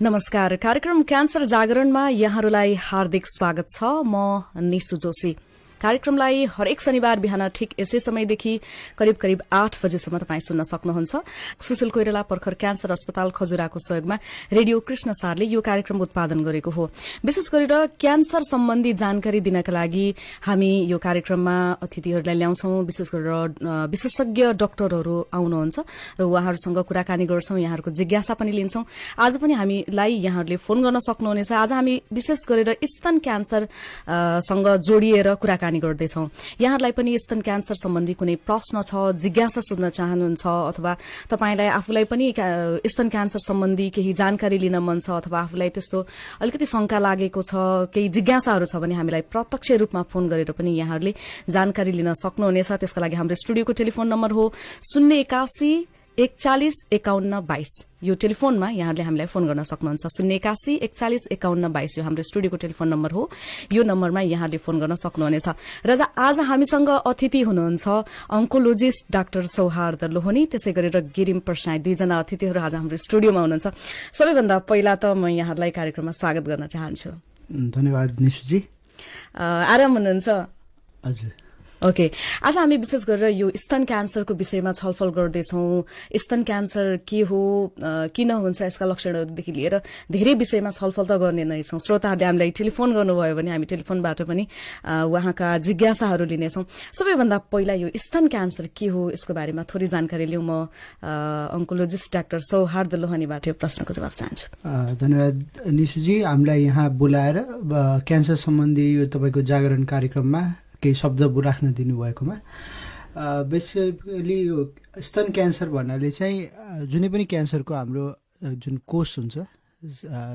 नमस्कार। कार्यक्रम क्यान्सर जागरणमा यहाँहरूलाई हार्दिक स्वागत छ। म निशु जोशी। कार्यक्रमलाई हरेक शनिबार बिहान ठिक यसै समयदेखि करिब करिब 8 बजेसम्म तपाईं सुन्न सक्नुहुन्छ। सुशील कोइराला पर्खर क्यान्सर अस्पताल खजुराको सहयोगमा रेडियो कृष्ण सारले यो कार्यक्रम उत्पादन गरेको हो। विशेष गरेर क्यान्सर सम्बन्धी जानकारी दिनका लागि हामी यो कार्यक्रममा अतिथिहरूलाई ल्याउँछौं। विशेष गरेर विशेषज्ञ डाक्टरहरू आउनुहुन्छ र उहाँहरूसँग कुराकानी गर्छौं, यहाँहरूको जिज्ञासा पनि लिन्छौं। आज पनि हामीलाई यहाँहरूले फोन गर्न सक्नुहुनेछ। आज हामी विशेष गरेर स्तन क्यान्सर सँग जोडिएर कुराकानी गर्दैछौं। यहाँहरूलाई पनि स्तन क्यान्सर सम्बन्धी कुनै प्रश्न छ, जिज्ञासा सोध्न चाहनुहुन्छ अथवा तपाईलाई आफूलाई पनि स्तन क्यान्सर सम्बन्धी केही जानकारी लिन मन छ अथवा आफूलाई त्यस्तो अलिकति शंका लागेको छ, केही जिज्ञासाहरू छ भने हामीलाई प्रत्यक्ष रूपमा फोन गरेर पनि यहाँहरूले जानकारी लिन सक्नुहुनेछ। त्यसका लागि हाम्रो स्टुडियोको टेलिफोन नम्बर हो 081 41 51 22। यो टेलिफोनमा यहाँहरूले हामीलाई फोन गर्न सक्नुहुन्छ। 081 41 51 22 यो हाम्रो स्टुडियोको टेलिफोन नम्बर हो। यो नम्बरमा यहाँहरूले फोन गर्न सक्नुहुनेछ। र आज हामीसँग अतिथि हुनुहुन्छ अंकोलोजिस्ट डाक्टर सौहार्द लोहनी, त्यसै गरेर गिरिम प्रसाई, दुईजना अतिथिहरू आज हाम्रो स्टुडियोमा हुनुहुन्छ। सबैभन्दा पहिला त म यहाँहरूलाई कार्यक्रममा स्वागत गर्न चाहन्छु। धन्यवाद निशुजी। आराम हुनुहुन्छ? हजुर। ओके, आज हामी विशेष गरेर यो स्तन क्यान्सरको विषयमा छलफल गर्दैछौं। स्तन क्यान्सर के हो, किन हुन्छ, यसका लक्षणहरूदेखि लिएर धेरै विषयमा छलफल त गर्ने नै छौं। श्रोताहरूले हामीलाई टेलिफोन गर्नुभयो भने हामी टेलिफोनबाट पनि उहाँका जिज्ञासाहरू लिनेछौं। सबैभन्दा पहिला यो स्तन क्यान्सर के हो यसको बारेमा थोरै जानकारी लिउँ। म अंकोलोजिस्ट डाक्टर सौहार्द लोहनीबाट यो प्रश्नको जवाब चाहन्छु। धन्यवाद निशुजी, हामीलाई यहाँ बोलाएर क्यान्सर सम्बन्धी यो तपाईको जागरण कार्यक्रममा केही शब्द राख्न दिनुभएकोमा। बेसिकली यो स्तन क्यान्सर भन्नाले चाहिँ जुनै पनि क्यान्सरको हाम्रो जुन कोष हुन्छ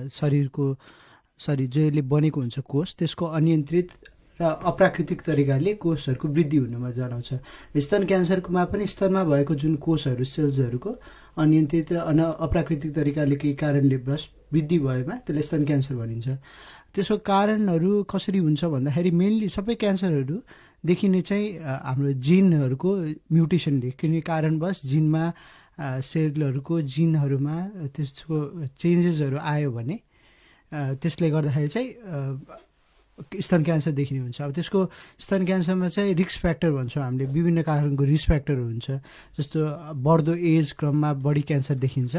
शरीर जसले बनेको हुन्छ कोष, त्यसको अनियन्त्रित र अप्राकृतिक तरिकाले कोषहरूको वृद्धि हुनुमा जनाउँछ। स्तन क्यान्सरमा पनि स्तनमा भएको जुन कोषहरू सेल्सहरूको अनियन्त्रित र अप्राकृतिक तरिकाले केही कारणले वृद्धि भएमा त्यसलाई स्तन क्यान्सर भनिन्छ। त्यसको कारणहरू कसरी हुन्छ भन्दाखेरि मेनली सबै क्यान्सरहरू देखिने चाहिँ हाम्रो जिनहरूको म्युटेसनले, कुनै कारणवश जिनमा सेलहरूको जिनहरूमा त्यसको चेन्जेसहरू आयो भने त्यसले गर्दाखेरि चाहिँ स्तन क्यान्सर देखिने हुन्छ। अब त्यसको स्तन क्यान्सरमा चाहिँ रिस्क फ्याक्टर भन्छौँ हामीले, विभिन्न कारणको रिस्क फ्याक्टरहरू हुन्छ। जस्तो बढ्दो एज क्रममा बढी क्यान्सर देखिन्छ,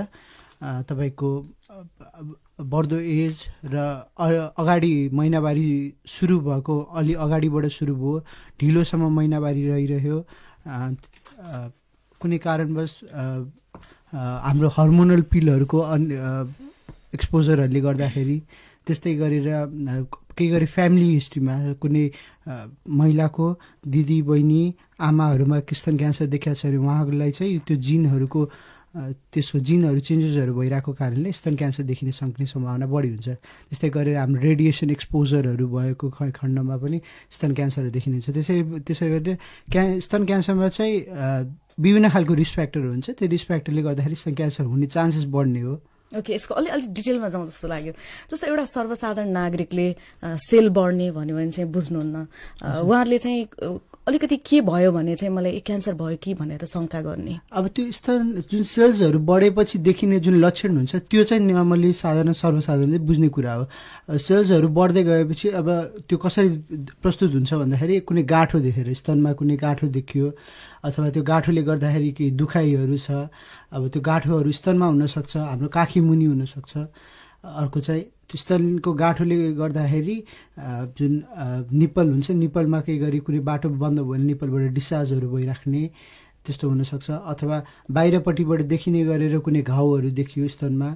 तपाईको बढ्दो एज र अगाडि महिनावारी सुरु भएको अलि अगाडिबाट सुरु भयो, ढिलोसम्म महिनावारी रहिरह्यो, कुनै कारणवश हाम्रो हर्मोनल पिलहरूको एक्सपोजरहरूले गर्दाखेरि, त्यस्तै गरेर केही गरी फ्यामिली हिस्ट्रीमा कुनै महिलाको दिदी बहिनी आमाहरूमा स्तन क्यान्सर देखिएको छ भने उहाँहरूलाई चाहिँ त्यो जिनहरूको त्यसको जिनहरू चेन्जेसहरू भइरहेको कारणले स्तन क्यान्सर देखिने सक्ने सम्भावना बढी हुन्छ। त्यस्तै गरेर हाम्रो रेडिएसन एक्सपोजरहरू भएको खण्डमा पनि स्तन क्यान्सरहरू देखिन्छ। त्यसै गरेर स्तन क्यान्सरमा चाहिँ विभिन्न खालको रिस्क फ्याक्टरहरू हुन्छ। त्यो रिस्क फ्याक्टरले गर्दाखेरि स्तन क्यान्सर हुने चान्सेस बढ्ने हो। ओके, यसको अलि डिटेलमा जाउँ जस्तो लाग्यो। जस्तो एउटा सर्वसाधारण नागरिकले सेल बढ्ने भन्यो भने चाहिँ बुझ्नुहुन्न, उहाँहरूले चाहिँ अलिकति के भयो भने चाहिँ मलाई क्यान्सर भयो कि भनेर शंका गर्ने। अब त्यो स्तन जुन सेल्सहरू बढेपछि देखिने जुन लक्षण हुन्छ त्यो चाहिँ नर्मली सर्वसाधारणले बुझ्ने कुरा हो। सेल्सहरू बढ्दै गएपछि अब त्यो कसरी प्रस्तुत हुन्छ भन्दाखेरि कुनै गाँठो देखेर, स्तनमा कुनै गाँठो देखियो अथवा त्यो गाँठोले गर्दाखेरि केही दुखाइहरू छ, अब त्यो गाँठोहरू स्तनमा हुनसक्छ, हाम्रो काखी मुनि हुनसक्छ। अर्को चाहिँ त्यो स्तनको गाँठोले गर्दाखेरि जुन निप्पल हुन्छ, निप्पलमा केही गरी कुनै बाटो बन्द भयो भने निप्पलबाट डिस्चार्जहरू भइराख्ने त्यस्तो हुनसक्छ। अथवा बाहिरपट्टिबाट देखिने गरेर कुनै घाउहरू देखियो स्तनमा,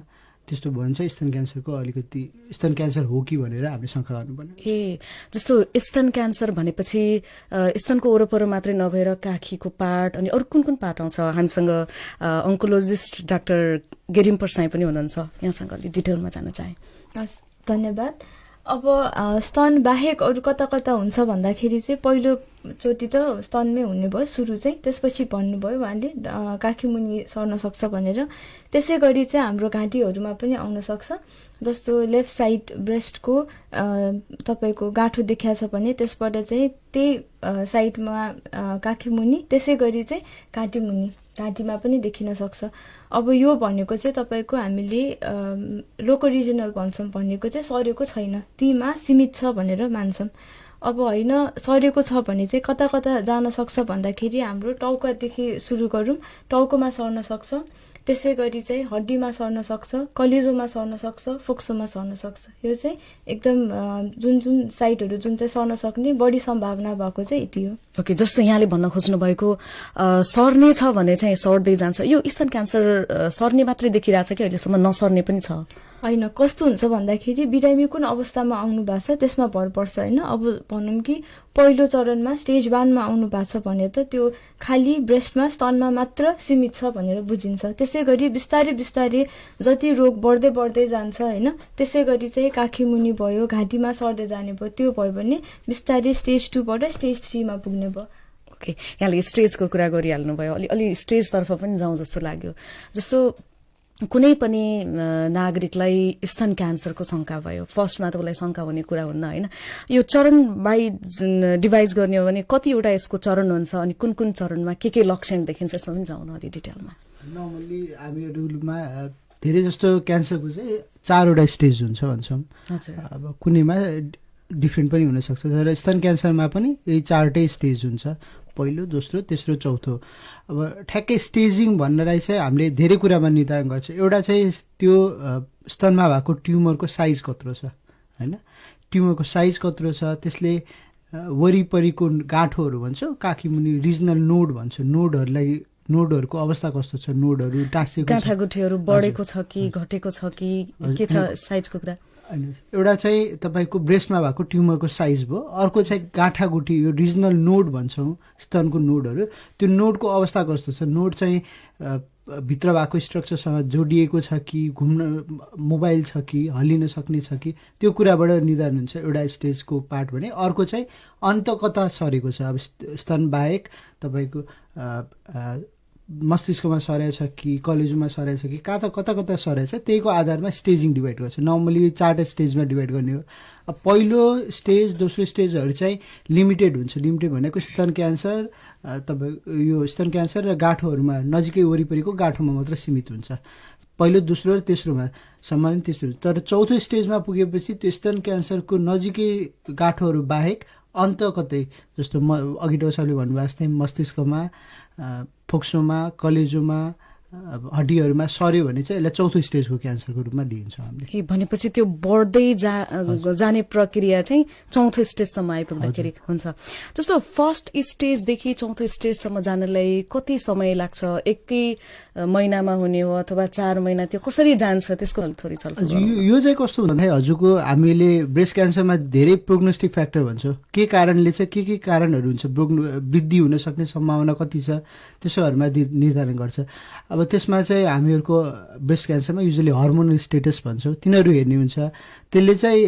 त्यस्तो भयो भने चाहिँ स्तन क्यान्सरको अलिकति स्तन क्यान्सर हो कि भनेर हामीले शंका गर्नुपर्ने। जस्तो स्तन क्यान्सर भनेपछि स्तनको वरपर मात्रै नभएर काखीको पार्ट अनि अरू कुन कुन पार्ट आउँछ? हामीसँग अंकोलोजिस्ट डाक्टर गिरिम प्रसाई पनि हुनुहुन्छ, यहाँसँग अलि डिटेलमा जान्न चाहे। धन्यवाद। अब स्तन बाहेक अरू कता कता हुन्छ भन्दाखेरि चाहिँ पहिलो चोटि त स्तनमै हुने भयो सुरु चाहिँ, त्यसपछि भन्नुभयो उहाँले काखी मुनि सर्न सक्छ भनेर। त्यसै गरी चाहिँ हाम्रो घाँटीहरूमा पनि आउन सक्छ, जस्तो लेफ्ट साइड ब्रेस्टको तपाईँको गाँठो देखिया छ भने त्यसबाट चाहिँ त्यही साइडमा काखी मुनि, त्यसै गरी चाहिँ घाँटी मुनि, घाँटीमा पनि देखिन सक्छ। अब यो भनेको चाहिँ तपाईँको हामीले लोकल रिजनल भन्छौँ, भनेको चाहिँ सरेको छैन, तीमा सीमित छ भनेर मान्छौँ। अब होइन सरेको छ भने चाहिँ कता कता जान सक्छ भन्दाखेरि हाम्रो टाउकादेखि सुरु गरौँ, टाउकोमा सर्न सक्छ, त्यसै गरी चाहिँ हड्डीमा सर्न सक्छ, कलेजोमा सर्न सक्छ, फोक्सोमा सर्न सक्छ। यो चाहिँ एकदम जुन साइडहरू जुन चाहिँ सर्न सक्ने बढी सम्भावना भएको चाहिँ यति हो। ओके, जस्तो यहाँले भन्न खोज्नु भएको सर्ने छ भने चाहिँ सर्दै जान्छ, यो स्तन क्यान्सर सर्ने मात्रै देखिरहेछ कि अहिलेसम्म नसर्ने पनि छ? होइन, कस्तो हुन्छ भन्दाखेरि बिरामी कुन अवस्थामा आउनु भएको छ त्यसमा भर पर्छ होइन। अब भनौँ कि पहिलो चरणमा स्टेज 1 मा आउनु भएको छ भने त त्यो खाली ब्रेस्टमा स्तनमा मात्र सीमित छ भनेर बुझिन्छ। त्यसै गरी बिस्तारै बिस्तारै जति रोग बढ्दै बढ्दै जान्छ होइन, त्यसै गरी चाहिँ काखी मुनि भयो, घाँटीमा सर्दै जाने भयो, त्यो भयो भने बिस्तारै स्टेज 2 बाट स्टेज 3 मा पुग्ने भयो। ओके, यहाँले स्टेजको कुरा गरिहाल्नु भयो, अलि स्टेजतर्फ पनि जाउँ जस्तो लाग्यो। जस्तो कुनै पनि नागरिकलाई स्तन क्यान्सरको शंका भयो, फर्स्टमा त उसलाई शंका हुने कुरा हुन्न होइन। यो चरण बाई डिभाइड गर्ने हो भने कतिवटा यसको चरण हुन्छ अनि कुन कुन चरणमा के लक्षण देखिन्छ, यसमा पनि जाउँ न अलि डिटेलमा। नर्मल्ली हामीहरूमा धेरै जस्तो क्यान्सरको चाहिँ 4वटा स्टेज हुन्छ भन्छौँ। अब कुनैमा डिफ्रेन्ट पनि हुनसक्छ, तर स्तन क्यान्सरमा पनि यही 4टै स्टेज हुन्छ, पहिलो, दोस्रो, तेस्रो, चौथो। अब ठ्याक्कै स्टेजिङ भन्नलाई चाहिँ हामीले धेरै कुरामा निर्धारण गर्छ। एउटा चाहिँ त्यो स्तनमा भएको ट्युमरको साइज कत्रो छ होइन, ट्युमरको साइज कत्रो छ, त्यसले वरिपरिको गाँठोहरू भन्छौँ, काखी मुनि रिजनल नोड भन्छ, नोडहरूको अवस्था कस्तो छ, नोडहरू टाँसेको, गाँठागुठीहरू बढेको छ कि घटेको छ कि के छ, साइजको कुरा। एउटा चाहिँ तपाईँको ब्रेस्टमा भएको ट्युमरको साइज भयो, अर्को चाहिँ गाँठागुठी, यो रिजनल नोड भन्छौँ स्तनको नोडहरू, त्यो नोडको अवस्था कस्तो छ, नोड चाहिँ भित्र भएको स्ट्रक्चरसँग जोडिएको छ कि घुम्न मोबाइल छ कि हल्लिन सक्ने छ कि, त्यो कुराबाट निर्धारण हुन्छ एउटा स्टेजको पार्ट भने। अर्को चाहिँ अन्त कता सरेको छ, अब स्तन बाहेक तपाईँको मस्तिष्कमा सरेछ कि कलेजोमा सरेछ कि कता कता सरेछ, त्यहीको आधारमा स्टेजिङ डिभाइड गर्छ। नर्मली 4टा स्टेजमा डिभाइड गर्ने हो। अब पहिलो स्टेज, दोस्रो स्टेजहरू चाहिँ लिमिटेड हुन्छ। लिमिटेड भनेको स्तन क्यान्सर, तपाईँ यो स्तन क्यान्सर र गाँठोहरूमा नजिकै वरिपरिको गाँठोमा मात्र सीमित हुन्छ, पहिलो, दोस्रो र तेस्रोमा सम्म तेस्रो। तर चौथो स्टेजमा पुगेपछि त्यो स्तन क्यान्सरको नजिकै गाँठोहरू बाहेक अन्त कतै, जस्तो अघि डोसाले भन्नुभएको जस्तै मस्तिष्कमा, फोक्सोमा, कलेजोमा, हड्डीहरूमा सर्यो भने चाहिँ यसलाई चौथो स्टेजको क्यान्सरको रूपमा लिन्छौँ हामीले। भनेपछि त्यो बढ्दै जाने प्रक्रिया चाहिँ चौथो स्टेजसम्म आइपुग्दाखेरि हुन्छ। जस्तो फर्स्ट स्टेजदेखि चौथो स्टेजसम्म जानलाई कति समय लाग्छ? एकै महिनामा हुने हो अथवा 4 महिना, त्यो कसरी जान्छ त्यसको थोरै छलफल। यो चाहिँ कस्तो भन्दाखेरि हजुरको हामीले ब्रेस्ट क्यान्सरमा धेरै प्रोग्नोस्टिक फ्याक्टर भन्छौँ, के कारणले चाहिँ के कारणहरू हुन्छ, वृद्धि हुन सक्ने सम्भावना कति छ, त्यसोहरूमा निर्धारण गर्छ। अब त्यसमा चाहिँ हामीहरूको ब्रेस्ट क्यान्सरमा युजली हर्मोनल स्टेटस भन्छौँ, तिनीहरू हेर्ने हुन्छ। त्यसले चाहिँ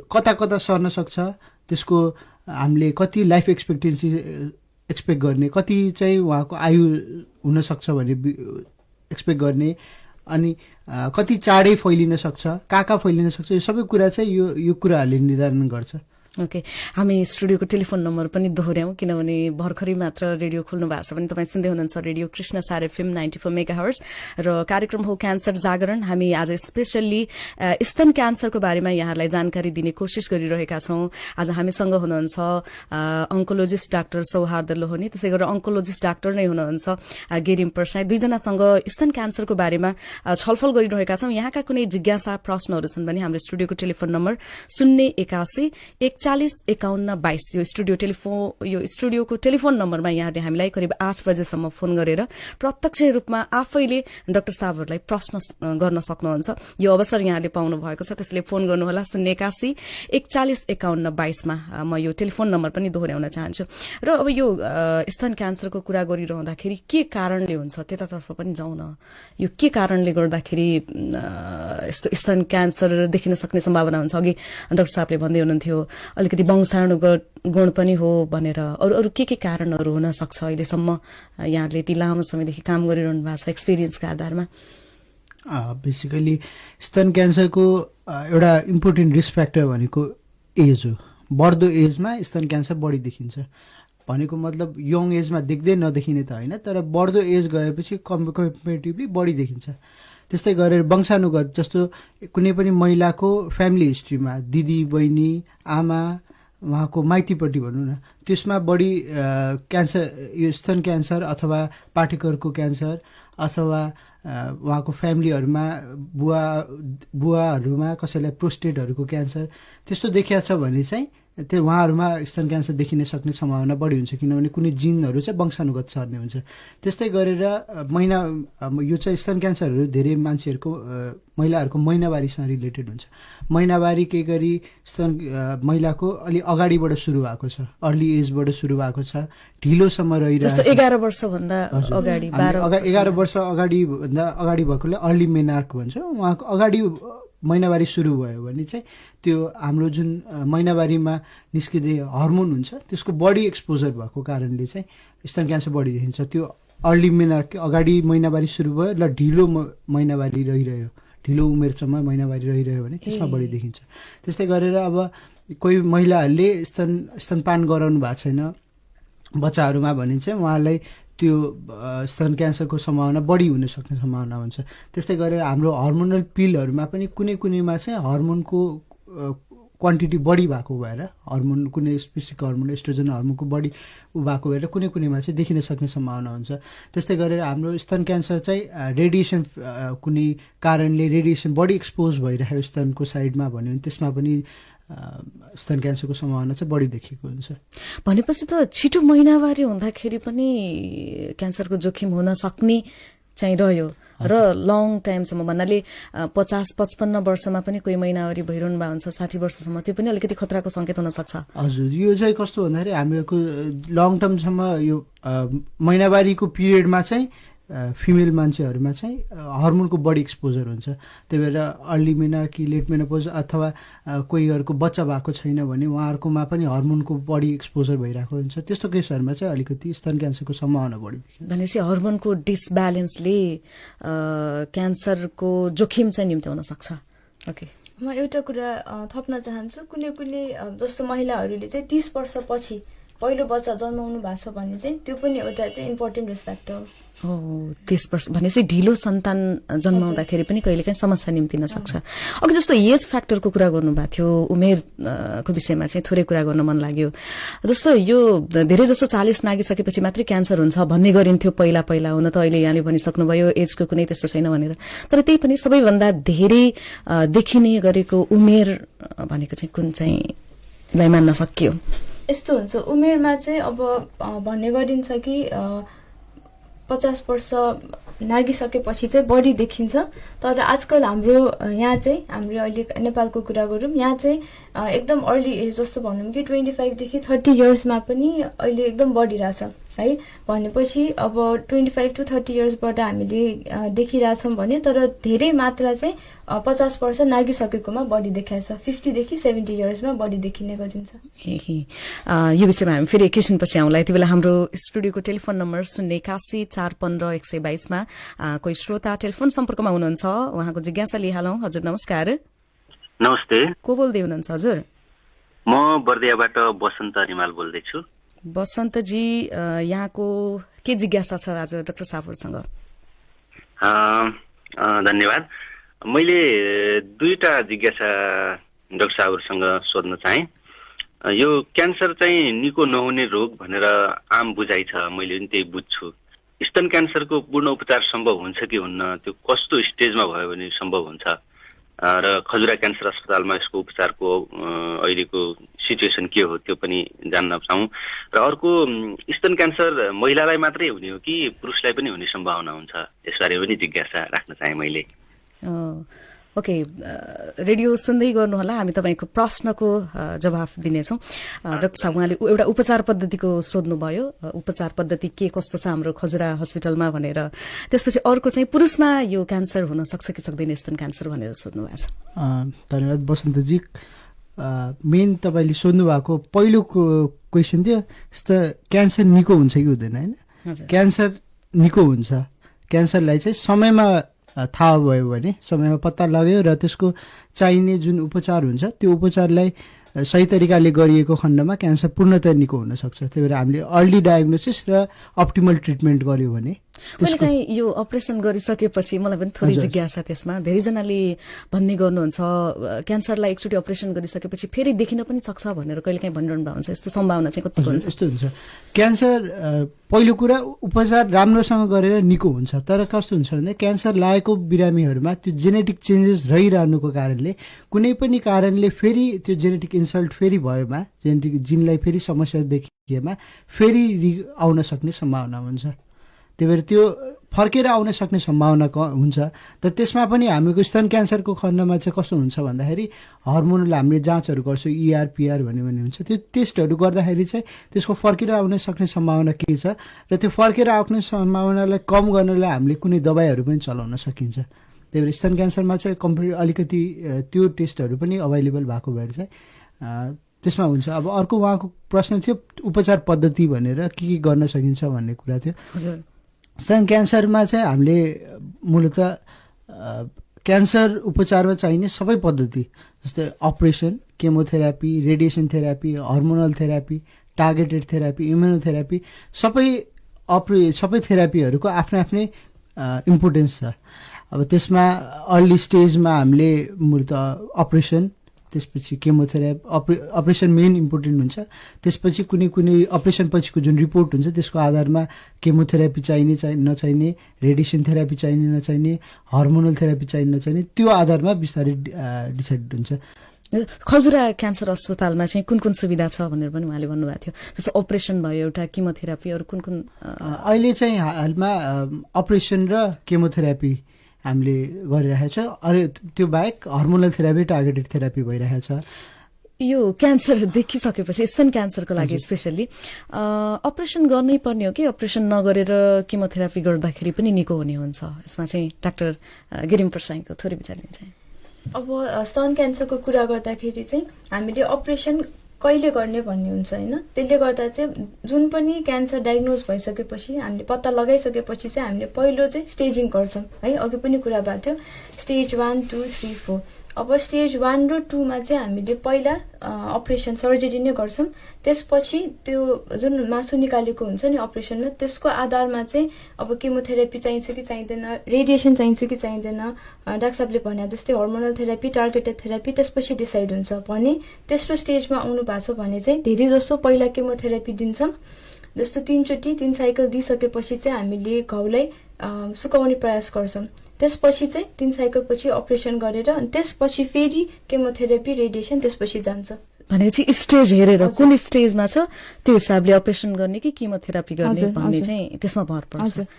कता कता सर्न सक्छ, त्यसको हामीले कति लाइफ एक्सपेक्टेन्सी एक्सपेक्ट गर्ने, कति चाहिँ उहाँको आयु हुनसक्छ भने एक्सपेक्ट गर्ने, अनि कति चाँडै फैलिन सक्छ, कहाँ फैलिन सक्छ, यो सबै कुरा चाहिँ यो कुराहरूले निर्धारण गर्छ। ओके, हामी स्टुडियोको टेलिफोन नम्बर पनि दोहोऱ्याउँ, किनभने भर्खरै मात्र रेडियो खोल्नु भएको छ भने तपाईँ सुन्दै हुनुहुन्छ रेडियो कृष्ण सार FM 94 मेगाहर्ज र कार्यक्रम हो क्यान्सर जागरण। हामी आज स्पेसल्ली स्तन क्यान्सरको बारेमा यहाँहरूलाई जानकारी दिने कोसिस गरिरहेका छौँ। आज हामीसँग हुनुहुन्छ अंकोलोजिस्ट डाक्टर सौहार्द लोहनी, त्यसै गरेर अंकोलोजिस्ट डाक्टर नै हुनुहुन्छ गेरिम प्रसाद। दुईजनासँग स्तन क्यान्सरको बारेमा छलफल गरिरहेका छौँ। यहाँका कुनै जिज्ञासा प्रश्नहरू छन् भने हाम्रो स्टुडियोको टेलिफोन नम्बर 081 415122 यो स्टुडियोको टेलिफोन नम्बरमा यहाँले हामीलाई करिब 8 बजेसम्म फोन गरेर प्रत्यक्ष रूपमा आफैले डाक्टर साहबहरूलाई प्रश्न गर्न सक्नुहुन्छ। यो अवसर यहाँले पाउनु भएको छ, त्यसले फोन गर्नुहोला 081 415122 मा। म यो टेलिफोन नम्बर पनि दोहोऱ्याउन चाहन्छु। र अब यो स्तन क्यान्सरको कुरा गरिरहँदाखेरि के कारणले हुन्छ त्यतातर्फ पनि जाउँ न। यो के कारणले गर्दाखेरि यस्तो स्तन क्यान्सर देखिन सक्ने सम्भावना हुन्छ? अघि डाक्टर साहबले भन्दै हुनुहुन्थ्यो अलिकति वंशाणुगत गुण पनि हो भनेर अरू अरू के कारणहरू हुन सक्छ अहिलेसम्म यहाँले यति लामो समयदेखि काम गरिरहनु भएको छ एक्सपिरियन्सका आधारमा? बेसिकली स्तन क्यान्सरको एउटा इम्पोर्टेन्ट रिस्क फ्याक्टर भनेको एज हो। बढ्दो एजमा स्तन क्यान्सर बढी देखिन्छ भनेको मतलब यङ एजमा देख्दै नदेखिने त होइन, तर बढ्दो एज गएपछि कम्पेरिटिभली बढी देखिन्छ। त्यस्तै गरेर वंशानुगत जस्तो कुनै पनि महिलाको फ्यामिली हिस्ट्रीमा दिदी बहिनी आमा उहाँको माइतीपट्टि भनौँ न त्यसमा बढी क्यान्सर यो स्तन क्यान्सर अथवा पाठेघरको क्यान्सर अथवा उहाँको फ्यामिलीहरूमा बुवाहरूमा कसैलाई प्रोस्टेटहरूको क्यान्सर त्यस्तो देखिया छ भने चाहिँ त्यो उहाँहरूमा स्तन क्यान्सर देखिन सक्ने सम्भावना बढी हुन्छ, किनभने कुनै जिनहरू चाहिँ वंशानुगत सर्ने हुन्छ। त्यस्तै गरेर यो चाहिँ स्तन क्यान्सरहरू धेरै मान्छेहरूको महिलाहरूको महिनावारीसँग रिलेटेड हुन्छ। महिनावारी केही गरी स्तन महिलाको अलि अगाडिबाट सुरु भएको छ, अर्ली एजबाट सुरु भएको छ, ढिलोसम्म रहिरहेको 11 वर्षभन्दा अगाडि 11 वर्ष अगाडिभन्दा अगाडि भएकोले अर्ली मेनार्क भन्छ। उहाँको अगाडि महिनावारी सुरु भयो भने चाहिँ त्यो हाम्रो जुन महिनावारीमा निस्किँदै हर्मोन हुन्छ त्यसको बढी एक्सपोजर भएको कारणले चाहिँ स्तन क्यान्सर बढी देखिन्छ। त्यो अर्ली मेनार्क अगाडि महिनावारी सुरु भयो र ढिलो महिनावारी रहिरह्यो, ढिलो उमेरसम्म महिनावारी रहिरह्यो भने त्यसमा बढी देखिन्छ। त्यस्तै गरेर अब कोही महिलाहरूले स्तनपान गराउनु भएको छैन बच्चाहरूमा भने चाहिँ उहाँलाई त्यो स्तन क्यान्सरको सम्भावना बढी हुन सक्ने सम्भावना हुन्छ। त्यस्तै गरेर हाम्रो हर्मोनल पिलहरूमा पनि कुनैमा चाहिँ हर्मोनको क्वान्टिटी बढी भएको भएर हर्मोन कुनै स्पेसिफिक हर्मोन एस्ट्रोजन हर्मोनको बढी भएको भएर कुनैमा चाहिँ देखिन सक्ने सम्भावना हुन्छ। त्यस्तै गरेर हाम्रो स्तन क्यान्सर चाहिँ रेडिएसन कुनै कारणले रेडिएसन बढी एक्सपोज भइरहेको स्तनको साइडमा भन्यो भने त्यसमा पनि स्तन क्यान्सरको सम्भावना चाहिँ बढी देखिएको हुन्छ। भनेपछि त छिटो महिनावारी हुँदाखेरि पनि क्यान्सरको जोखिम हुन सक्ने चाहिँ रह्यो र लङ टाइमसम्म भन्नाले 50-55 वर्षमा पनि कोही महिनावारी भइरहनु भएको हुन्छ, 60 वर्षसम्म, त्यो पनि अलिकति खतराको संकेत हुन सक्छ। हजुर, यो चाहिँ कस्तो भन्दाखेरि हामीहरूको लङ टर्मसम्म यो महिनावारीको पिरियडमा चाहिँ फिमेल मान्छेहरूमा चाहिँ हर्मोनको बढी एक्सपोजर हुन्छ। त्यही भएर अर्ली मेनार्की लेट मेनोपोज अथवा कोहीहरूको बच्चा भएको छैन भने उहाँहरूकोमा पनि हर्मोनको बढी एक्सपोजर भइरहेको हुन्छ। त्यस्तो केसहरूमा चाहिँ अलिकति स्तन क्यान्सरको सम्भावना बढी देखिन्छ। भनेपछि हर्मोनको डिसब्यालेन्सले क्यान्सरको जोखिम चाहिँ निम्त्याउन सक्छ। ओके, म एउटा कुरा थप्न चाहन्छु। कुनै जस्तो महिलाहरूले चाहिँ 30 वर्षपछि पहिलो बच्चा जन्माउनु भएको छ भने चाहिँ त्यो पनि एउटा चाहिँ इम्पोर्टेन्ट रिस्क फ्याक्टर हो। 30 वर्ष भनेपछि ढिलो सन्तान जन्माउँदाखेरि पनि कहिलेकाहीँ समस्या निम्तिन सक्छ। अघि जस्तो एज फ्याक्टरको कुरा गर्नुभएको थियो, उमेरको विषयमा चाहिँ थोरै कुरा गर्न मन लाग्यो। जस्तो यो धेरै जसो 40 नागिसकेपछि मात्रै क्यान्सर हुन्छ भन्ने गरिन्थ्यो पहिला। हुन त अहिले यहाँले भनिसक्नुभयो एजको कुनै त्यस्तो छैन भनेर, तर त्यही पनि सबैभन्दा धेरै देखिने गरेको उमेर भनेको चाहिँ कुन चाहिँ लाई मान्न सकियो? यस्तो हुन्छ, उमेरमा चाहिँ अब भन्ने गरिन्छ कि 50 वर्ष नागिसकेपछि चाहिँ बढी देखिन्छ। तर आजकल हाम्रो यहाँ चाहिँ हाम्रो अहिले नेपालको कुरा गरौँ, यहाँ चाहिँ एकदम अर्ली एज जस्तो भनौँ कि 25 देखि 30 इयर्समा पनि अहिले एकदम बढिरहेछ है। भनेपछि अब 25 to 30 इयर्सबाट हामीले देखिरहेछौँ भने, तर धेरै मात्रा चाहिँ 50 वर्ष नागिसकेकोमा बढी देखाएछ। 50 देखि 70 इयर्समा बढी देखिने गरिन्छ। यो विषयमा हामी फेरि एकैछिनपछि आउँला। यति बेला हाम्रो स्टुडियोको टेलिफोन नम्बर 081 415 122 मा कोही श्रोता टेलिफोन सम्पर्कमा हुनुहुन्छ, उहाँको जिज्ञासा लिइहालौँ। हजुर नमस्कार। नमस्ते, को बोल्दै हुनुहुन्छ हजुर? म बर्दियाबाट बसन्त रिमाल बोल्दैछु। बसन्तजी, यहाँको के जिज्ञासा छ आज डाक्टर साहबहरूसँग? धन्यवाद। मैले दुईटा जिज्ञासा डाक्टर साहबहरूसँग सोध्न चाहे। यो क्यान्सर चाहिँ निको नहुने रोग भनेर आम बुझाइ छ, मैले पनि त्यही बुझ्छु। स्तन क्यान्सरको पूर्ण उपचार सम्भव हुन्छ कि हुन्न, त्यो कस्तो स्टेजमा भयो भने सम्भव हुन्छ, र खजुरा क्यान्सर अस्पतालमा यसको उपचारको अहिलेको सिचुएसन के हो त्यो पनि जान्न चाहौँ। र अर्को, स्तन क्यान्सर महिलालाई मात्रै हुने हो कि पुरुषलाई पनि हुने सम्भावना हुन्छ, यसबारे पनि जिज्ञासा राख्न चाहे मैले। ओके, रेडियो सुन्दै गर्नुहोला, हामी तपाईँको प्रश्नको जवाफ दिनेछौँ। डाक्टर साहब, उहाँले एउटा उपचार पद्धतिको सोध्नुभयो, उपचार पद्धति के कस्तो छ हाम्रो खजुरा हस्पिटलमा भनेर। त्यसपछि अर्को चाहिँ पुरुषमा यो क्यान्सर हुन सक्छ कि सक्दैन स्तन क्यान्सर भनेर सोध्नु भएको छ। धन्यवाद बसन्तजी। मेन तपाईँले सोध्नु भएको पहिलो क्वेसन थियो यस्तो क्यान्सर निको हुन्छ कि हुँदैन होइन। हजुर। क्यान्सर निको हुन्छ। क्यान्सरलाई चाहिँ समयमा थाहा भयो भने, समयमा पत्ता लाग्यो र त्यसको चाहिने जुन उपचार हुन्छ त्यो उपचारलाई सही तरिकाले गरिएको खण्डमा क्यान्सर पूर्णतया निको हुन सक्छ। त्यही भएर हामीले अर्ली डायग्नोसिस र अप्टिमल ट्रिटमेन्ट गर्यो भने कहिलेकाहीँ यो अपरेसन गरिसकेपछि मलाई पनि थोरै जिज्ञासा त्यसमा, धेरैजनाले भन्ने गर्नुहुन्छ क्यान्सरलाई एकचोटि अपरेसन गरिसकेपछि फेरि देखिन पनि सक्छ भनेर कहिलेकाहीँ भनिरहनु भएको हुन्छ, यस्तो सम्भावना चाहिँ कतिको हुन्छ? यस्तो हुन्छ, क्यान्सर पहिलो कुरा उपचार राम्रोसँग गरेर निको हुन्छ। तर कस्तो हुन्छ भने क्यान्सर लागेको बिरामीहरूमा त्यो जेनेटिक चेन्जेस रहिरहनुको कारणले कुनै पनि कारणले फेरि त्यो जेनेटिक इन्सल्ट फेरि भएमा, जेनेटिक जिनलाई फेरि समस्या देखिएमा फेरि आउन सक्ने सम्भावना हुन्छ। त्यही भएर त्यो फर्केर आउन सक्ने सम्भावना हुन्छ। तर त्यसमा पनि हामीको स्तन क्यान्सरको खण्डमा चाहिँ कस्तो हुन्छ भन्दाखेरि हर्मोनल हामीले जाँचहरू गर्छौँ, ER PR भन्ने हुन्छ। त्यो टेस्टहरू गर्दाखेरि चाहिँ त्यसको फर्केर आउन सक्ने सम्भावना के छ र त्यो फर्केर आउने सम्भावनालाई कम गर्नलाई हामीले कुनै दबाईहरू पनि चलाउन सकिन्छ। त्यही भएर स्तन क्यान्सरमा चाहिँ अलिकति त्यो टेस्टहरू पनि अभाइलेबल भएको भएर चाहिँ त्यसमा हुन्छ। अब अर्को उहाँको प्रश्न थियो उपचार पद्धति भनेर के गर्न सकिन्छ भन्ने कुरा थियो। हजुर। स्तन क्यान्सरमा चाहिँ हामीले मूलत क्यान्सर उपचारमा चाहिने सबै पद्धति जस्तै operation, chemotherapy, radiation therapy, hormonal therapy, targeted therapy, immunotherapy सबै थेरापीहरूको आफ्नै आफ्नै इम्पोर्टेन्स छ। अब त्यसमा अर्ली स्टेजमा हामीले मूलत अपरेसन, त्यसपछि केमोथेरापी, अपरेसन मेन इम्पोर्टेन्ट हुन्छ। त्यसपछि कुनै अपरेसन पछिको जुन रिपोर्ट हुन्छ त्यसको आधारमा केमोथेरापी चाहिने नचाहिने, रेडिएसन थेरापी चाहिने नचाहिने, हर्मोनल थेरापी चाहिने नचाहिने, त्यो आधारमा बिस्तारै डिसाइड हुन्छ। खजुरा क्यान्सर अस्पतालमा चाहिँ कुन कुन सुविधा छ भनेर पनि उहाँले भन्नुभएको थियो, जस्तो अपरेसन भयो, एउटा केमोथेरापी, अरू कुन कुन? अहिले चाहिँ हालमा अपरेसन र केमोथेरापी हामीले गरिरहेको छ। अरू त्यो बाहेक हर्मोनल थेरापी, टार्गेटेड थेरापी भइरहेको छ। यो क्यान्सर देखिसकेपछि स्तन क्यान्सरको लागि स्पेसल्ली अपरेसन गर्नै पर्ने हो कि अपरेसन नगरेर केमोथेरापी गर्दाखेरि पनि निको हुने हुन्छ? यसमा चाहिँ डाक्टर गिरिम प्रसाईको थोरै विचार लिन्छ। अब स्तन क्यान्सरको कुरा गर्दाखेरि चाहिँ हामीले अपरेसन कहिले गर्ने भन्ने हुन्छ होइन। त्यसले गर्दा चाहिँ जुन पनि क्यान्सर डायग्नोज भइसकेपछि, हामीले पत्ता लगाइसकेपछि चाहिँ हामीले पहिलो चाहिँ स्टेजिङ गर्छौँ है। अघि पनि कुरा भएको थियो स्टेज 1, 2, 3, 4। अब स्टेज 1 र 2 मा चाहिँ हामीले पहिला अपरेसन सर्जरी नै गर्छौँ। त्यसपछि त्यो जुन मासु निकालेको हुन्छ नि अपरेसनमा, त्यसको आधारमा चाहिँ अब केमोथेरापी चाहिन्छ कि चाहिँदैन, रेडिएसन चाहिन्छ कि चाहिँदैन, डाक्टर साहबले भने जस्तै हर्मोनल थेरापी, टार्गेटेड थेरापी त्यसपछि डिसाइड हुन्छ। भने तेस्रो स्टेजमा आउनु भएको छ भने चाहिँ धेरै जस्तो पहिला केमोथेरापी दिन्छौँ। जस्तो 3 चोटि 3 साइकल दिइसकेपछि चाहिँ हामीले घाउलाई सुकाउने प्रयास गर्छौँ। त्यसपछि चाहिँ 3 साइकल पछि अपरेसन गरेर अनि त्यसपछि फेरि केमोथेरापी, रेडिएसन त्यसपछि जान्छ। भनेपछि स्टेज हेरेर कुन स्टेजमा छ त्यो हिसाबले अपरेसन गर्ने कि केमोथेरापी गर्ने भन्ने चाहिँ त्यसमा भर पर्छ।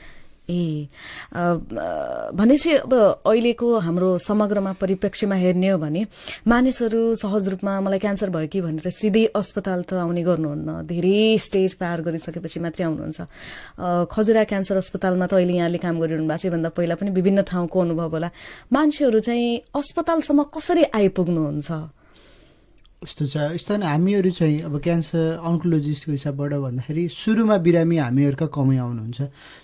भनेपछि अब अहिलेको हाम्रो समग्रमा परिप्रेक्ष्यमा हेर्ने हो भने मानिसहरू सहज रूपमा मलाई क्यान्सर भयो कि भनेर सिधै अस्पताल त आउने गर्नुहुन्न, धेरै स्टेज पार गरिसकेपछि मात्रै आउनुहुन्छ। खजुरा क्यान्सर अस्पतालमा त अहिले यहाँले काम गरिरहनु भएको छ, भन्दा पहिला पनि विभिन्न ठाउँको अनुभव होला। मान्छेहरू चाहिँ अस्पतालसम्म कसरी आइपुग्नुहुन्छ? यस्तो छ, यस्तो हामीहरू चाहिँ अब क्यान्सर अन्कोलोजिस्टको हिसाबबाट भन्दाखेरि सुरुमा बिरामी हामीहरूका कमै आउनुहुन्छ।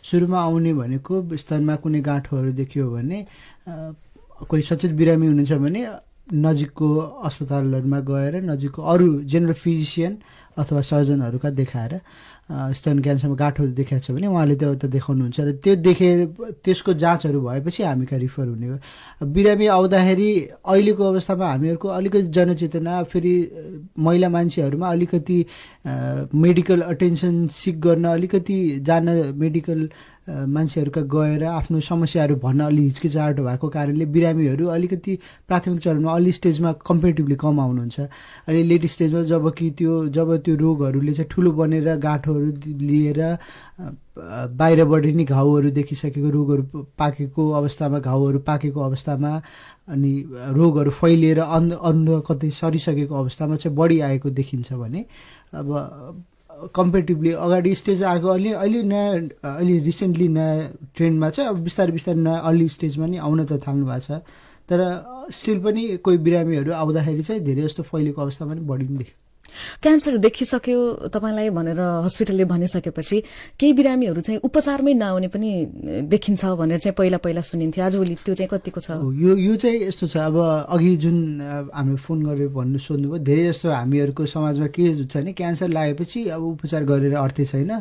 सुरुमा आउने भनेको स्तनमा कुनै गाँठोहरू देखियो भने कोही सचेत बिरामी हुनुहुन्छ भने नजिकको अस्पतालहरूमा गएर नजिकको अरू जेनरल फिजिसियन अथवा सर्जनहरूका देखाएर स्तन क्यान्सरमा गाँठोहरू देखाएको छ भने उहाँले त्यो देखाउनुहुन्छ र त्यो त्यसको जाँचहरू भएपछि हामी कहाँ रिफर हुने हो। बिरामी आउँदाखेरि अहिलेको अवस्थामा हामीहरूको अलिकति जनचेतना, फेरि महिला मान्छेहरूमा अलिकति मेडिकल अटेन्सन सिक गर्न अलिकति जान मेडिकल मान्छेहरूका गएर आफ्नो समस्याहरू भन्न अलि हिचकिचाहट भएको कारणले बिरामीहरू अलिकति प्राथमिक चरणमा अर्ली स्टेजमा कम्पेरिटिभली कम आउनुहुन्छ। अहिले लेट स्टेजमा जब त्यो रोगहरूले चाहिँ ठुलो बनेर गाँठोहरू लिएर बाहिरबाट नि घाउहरू देखिसकेको, रोगहरू पाकेको अवस्थामा, घाउहरू पाकेको अवस्थामा, अनि रोगहरू फैलिएर अन्ध कतै सरिसकेको अवस्थामा चाहिँ बढी आएको देखिन्छ भने अब कम्पेरिटिभली अगाडि स्टेज आएको अहिले रिसेन्टली नयाँ ट्रेन्डमा चाहिँ अब बिस्तारै नयाँ अर्ली स्टेजमा नि आउन त थाल्नु भएको छ। तर स्टिल पनि कोही बिरामीहरू आउँदाखेरि चाहिँ धेरै जस्तो फैलिएको अवस्थामा पनि बढी नै देख्छ। क्यान्सर देखिसक्यो तपाईँलाई भनेर हस्पिटलले भनिसकेपछि केही बिरामीहरू चाहिँ उपचारमै नआउने पनि देखिन्छ भनेर चाहिँ पहिला पहिला सुनिन्थ्यो, आजभोलि त्यो चाहिँ कतिको छ? यो चाहिँ यस्तो छ, अब अघि जुन हामी फोन गरेर भन्नु सोध्नुभयो, धेरै जस्तो हामीहरूको समाजमा के छ भने क्यान्सर लागेपछि अब उपचार गरेर अर्थै छैन,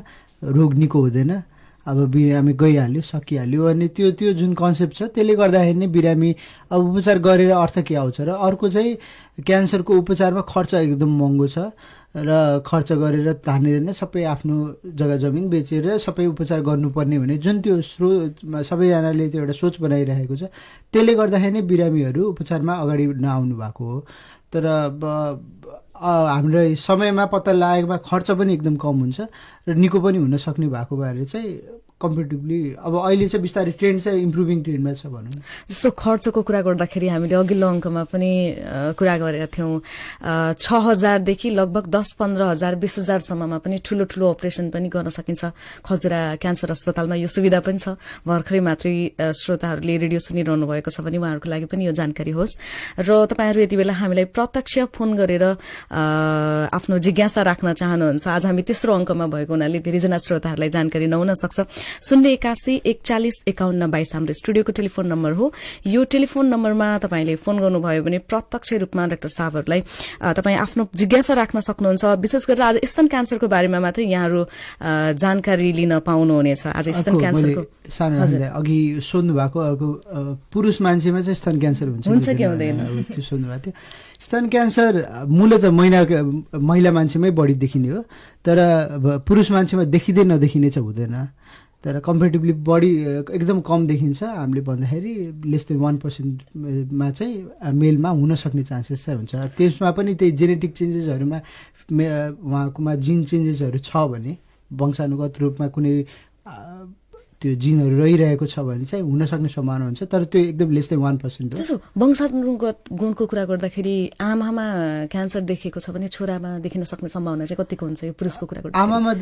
रोग निको हुँदैन, अब बिरामी गइहाल्यो सकिहाल्यो, अनि त्यो जुन कन्सेप्ट छ त्यसले गर्दाखेरि नै बिरामी अब उपचार गरेर अर्थ के आउँछ। र अर्को चाहिँ क्यान्सरको उपचारमा खर्च एकदम महँगो छ र खर्च गरेर धान्दैन, सबै आफ्नो जग्गा जमिन बेचेर सबै उपचार गर्नुपर्ने भने जुन त्यो स्रोतमा सबैजनाले त्यो एउटा सोच बनाइरहेको छ, त्यसले गर्दाखेरि नै बिरामीहरू उपचारमा अगाडि नआउनु भएको हो। तर हाम्रो समयमा पत्ता लागेकोमा खर्च पनि एकदम कम हुन्छ र निको पनि हुन सक्ने भएको भएर चाहिँ कम्पेरिटिभली अब अहिले चाहिँ बिस्तारै ट्रेन्ड चाहिँ इम्प्रुभिङ ट्रेन्डमा छ भनौँ न। जस्तो खर्चको कुरा गर्दाखेरि हामीले अघिल्लो अङ्कमा पनि कुरा गरेका थियौँ, 6,000देखि लगभग 10-15,000 20,000सम्ममा पनि ठूलो ठूलो अपरेसन पनि गर्न सकिन्छ खजुरा क्यान्सर अस्पतालमा। यो सुविधा पनि छ। भर्खरै मात्रै श्रोताहरूले रेडियो सुनिरहनु भएको छ भने उहाँहरूको लागि पनि यो जानकारी होस्। र तपाईँहरू यति बेला हामीलाई प्रत्यक्ष फोन गरेर आफ्नो जिज्ञासा राख्न चाहनुहुन्छ, आज हामी तेस्रो अङ्कमा भएको हुनाले धेरैजना श्रोताहरूलाई जानकारी नहुन सक्छ। 081-41-51-22 हाम्रो स्टुडियोको टेलिफोन नम्बर हो। यो टेलिफोन नम्बरमा तपाईँले फोन गर्नुभयो भने प्रत्यक्ष रूपमा डाक्टर साहबहरूलाई तपाईँ आफ्नो जिज्ञासा राख्न सक्नुहुन्छ। विशेष गरेर आज स्तन क्यान्सरको बारेमा मात्रै यहाँहरू जानकारी लिन पाउनुहुनेछ। आज स्तन क्यान्सरको अघि सोध्नु भएको अर्को पुरुष मान्छेमा चाहिँ स्तन क्यान्सर हुन्छ कि हुँदैन त्यो सोध्नु भएको थियो। स्तन क्यान्सर मूलतः महिला मान्छेमै बढी देखिने हो, तर पुरुष मान्छेमा देखिँदै नदेखिने चाहिँ हुँदैन, तर कम्पेरिटिभली बढी एकदम कम देखिन्छ। हामीले भन्दाखेरि लेस देन 1%मा चाहिँ मेलमा हुन सक्ने चान्सेस चाहिँ हुन्छ। त्यसमा पनि त्यही जेनेटिक चेन्जेसहरूमा उहाँकोमा जिन चेन्जेसहरू छ भने, वंशानुगत रूपमा कुनै त्यो जिनहरू रहिरहेको छ भने चाहिँ हुन सक्ने सम्भावना हुन्छ, तर त्यो एकदम लेस देन 1% हो। त्यसो वंशानुगत गुणको कुरा गर्दाखेरि आमामा क्यान्सर देखिएको छ भने छोरामा देखिन सक्ने सम्भावना चाहिँ कतिको हुन्छ? यो पुरुषको कुरा गर्दा आमामा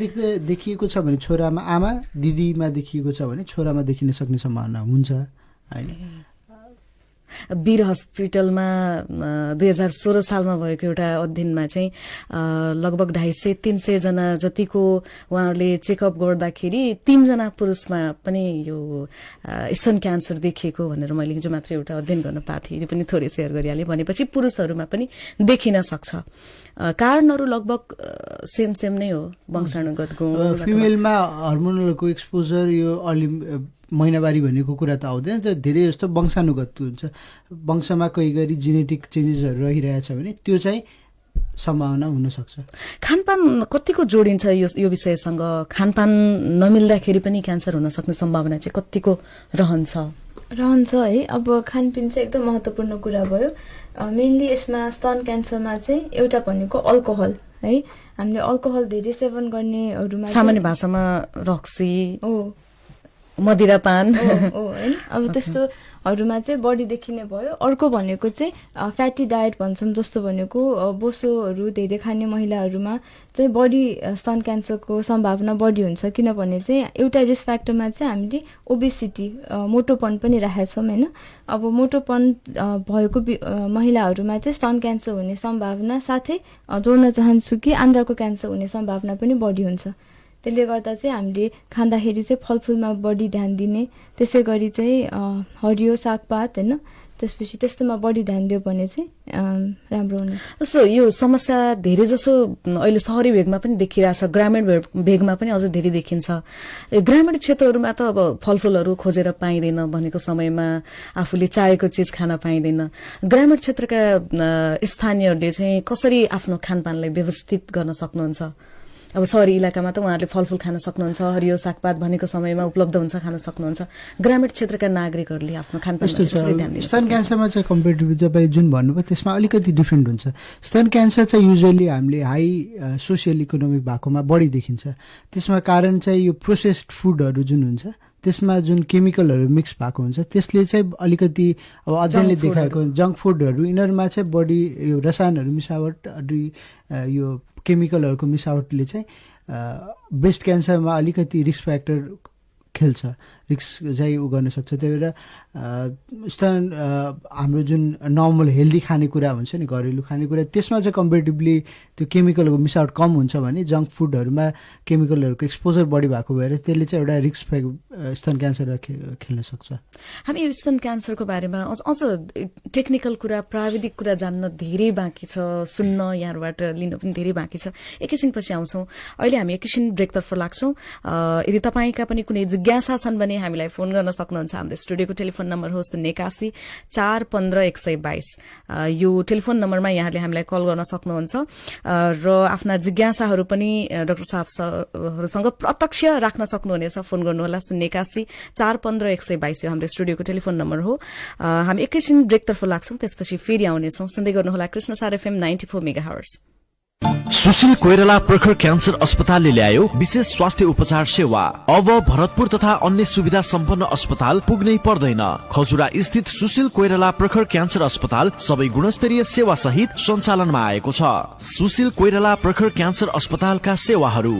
देखिएको छ भने छोरामा, आमा दिदीमा देखिएको छ भने छोरामा देखिन सक्ने सम्भावना हुन्छ हैन। वीर हस्पिटलमा 2016 सालमा भएको एउटा अध्ययनमा चाहिँ लगभग 250-300 जना जतिको उहाँहरूले चेकअप गर्दाखेरि 3 जना पुरुषमा पनि यो स्तन क्यान्सर देखिएको भनेर मैले हिजो मात्रै एउटा अध्ययन गर्न पाएको थिएँ। यो पनि थोरै सेयर गरिहालेँ। भनेपछि पुरुषहरूमा पनि देखिन सक्छ। कारणहरू लगभग सेम नै हो, वंशानुगत गुण। फिमेलमा हर्मोनलको एक्सपोजर, यो अर्ली महिनावारी भनेको कुरा त आउँदैन, तर धेरै जस्तो वंशानुगत हुन्छ। वंशमा कोही गरी जेनेटिक चेन्जेसहरू रहिरहेछ भने त्यो चाहिँ सम्भावना हुनसक्छ। खानपान कतिको जोडिन्छ यो विषयसँग? खानपान नमिल्दाखेरि पनि क्यान्सर हुन सक्ने सम्भावना चाहिँ कतिको रहन्छ है? अब खानपिन चाहिँ एकदम महत्त्वपूर्ण कुरा भयो। मेनली यसमा स्तन क्यान्सरमा चाहिँ एउटा भनेको अल्कोहल है। हामीले अल्कोहल धेरै सेवन गर्नेहरूमा सामान्य भाषामा रक्सी, मदिरापान होइन, अब त्यस्तोहरूमा चाहिँ बढी देखिने भयो। अर्को भनेको चाहिँ फ्याटी डायट भन्छौँ, जस्तो भनेको बोसोहरू धेरै खाने महिलाहरूमा चाहिँ बढी स्तन क्यान्सरको सम्भावना बढी हुन्छ। किनभने चाहिँ एउटा रिस्क फैक्टरमा चाहिँ हामीले ओबेसिटी, मोटोपन पनि राखेका छौँ होइन। अब मोटोपन भएको महिलाहरूमा चाहिँ स्तन क्यान्सर हुने सम्भावना, साथै जोड्न चाहन्छु कि आन्द्राको क्यान्सर हुने सम्भावना पनि बढी हुन्छ। त्यसले गर्दा चाहिँ हामीले खाँदाखेरि चाहिँ फलफुलमा बढी ध्यान दिने, त्यसै गरी चाहिँ हरियो सागपात होइन, त्यसपछि त्यस्तोमा बढी ध्यान दियो भने चाहिँ राम्रो हुने। जस्तो यो समस्या धेरै जसो अहिले सहरी भेगमा पनि देखिरहेछ, ग्रामीण भेगमा पनि अझ धेरै देखिन्छ। ग्रामीण क्षेत्रहरूमा त अब फलफुलहरू खोजेर पाइँदैन, भनेको समयमा आफूले चाहेको चिज खान पाइँदैन। ग्रामीण क्षेत्रका स्थानीयहरूले चाहिँ कसरी आफ्नो खानपानलाई व्यवस्थित गर्न सक्नुहुन्छ? अब सहरी इलाकामा त उहाँहरूले फलफुल खान सक्नुहुन्छ, हरियो सागपात भनेको समयमा उपलब्ध हुन्छ, खान सक्नुहुन्छ। ग्रामीण क्षेत्रका नागरिकहरूले आफ्नो खानपानमा कसरी ध्यान दिन्छ? स्तन क्यान्सरमा चाहिँ कम्पेरिटिभली तपाईँ जुन भन्नुभयो त्यसमा अलिकति डिफ्रेन्ट हुन्छ। स्तन क्यान्सर चाहिँ युजली हामीले हाई सोसियल इकोनोमिक भएकोमा बढी देखिन्छ। त्यसमा कारण चाहिँ यो प्रोसेस्ड फुडहरू जुन हुन्छ त्यसमा जुन केमिकलहरू मिक्स भएको हुन्छ त्यसले चाहिँ अलिकति अब अध्ययनले देखाएको जङ्क फुडहरू यिनीहरूमा चाहिँ बढी यो रसायनहरू मिसावट, यो केमिकलहरूको मिसावटले चाहिँ ब्रेस्ट क्यान्सरमा अलिकति रिस्क फ्याक्टर खेल्छ। रिस्क चाहिँ उ गर्न सक्छ। त्यही भएर स्तन हाम्रो जुन नर्मल हेल्दी खानेकुरा हुन्छ नि, घरेलु खानेकुरा, त्यसमा चाहिँ कम्पेरिटिभली त्यो केमिकलको मिसआउट कम हुन्छ भने जङ्क फुडहरूमा केमिकलहरूको एक्सपोजर बढी भएको भएर त्यसले चाहिँ एउटा रिस्क स्तन क्यान्सर खेल्न सक्छ। हामी यो स्तन क्यान्सरको बारेमा अझ टेक्निकल कुरा, प्राविधिक कुरा जान्न धेरै बाँकी छ, सुन्न यहाँबाट लिन पनि धेरै बाँकी छ। एकैछिनपछि आउँछौँ। अहिले हामी एकैछिन ब्रेकतर्फ लाग्छौँ। यदि तपाईँका पनि कुनै जिज्ञासा छन् भने हामीलाई फोन गर्न सक्नुहुन्छ। हाम्रो स्टुडियोको टेलिफोन नम्बर हो 081 415 122। यो टेलिफोन नम्बरमा यहाँले हामीलाई कल गर्न सक्नुहुन्छ र आफ्ना जिज्ञासाहरू पनि डाक्टर साहबहरूसँग प्रत्यक्ष राख्न सक्नुहुनेछ। फोन गर्नुहोला 081 415 122 यो हाम्रो स्टुडियोको टेलिफोन नम्बर हो। हामी एकैछिन ब्रेकतर्फ लाग्छौँ, त्यसपछि फेरि आउनेछौँ। सुन्दै गर्नुहोला कृष्णसार FM 94 मेगाहर्ट्ज। सुशील कोइराला प्रखर क्यान्सर अस्पतालले ल्यायो विशेष स्वास्थ्य उपचार सेवा। अब भरतपुर तथा अन्य सुविधा सम्पन्न अस्पताल पुग्नै पर्दैन। खजुरा स्थित सुशील कोइराला प्रखर क्यान्सर अस्पताल सबै गुणस्तरीय सेवा सहित सञ्चालनमा आएको छ। सुशील कोइराला प्रखर क्यान्सर अस्पतालका सेवाहरू: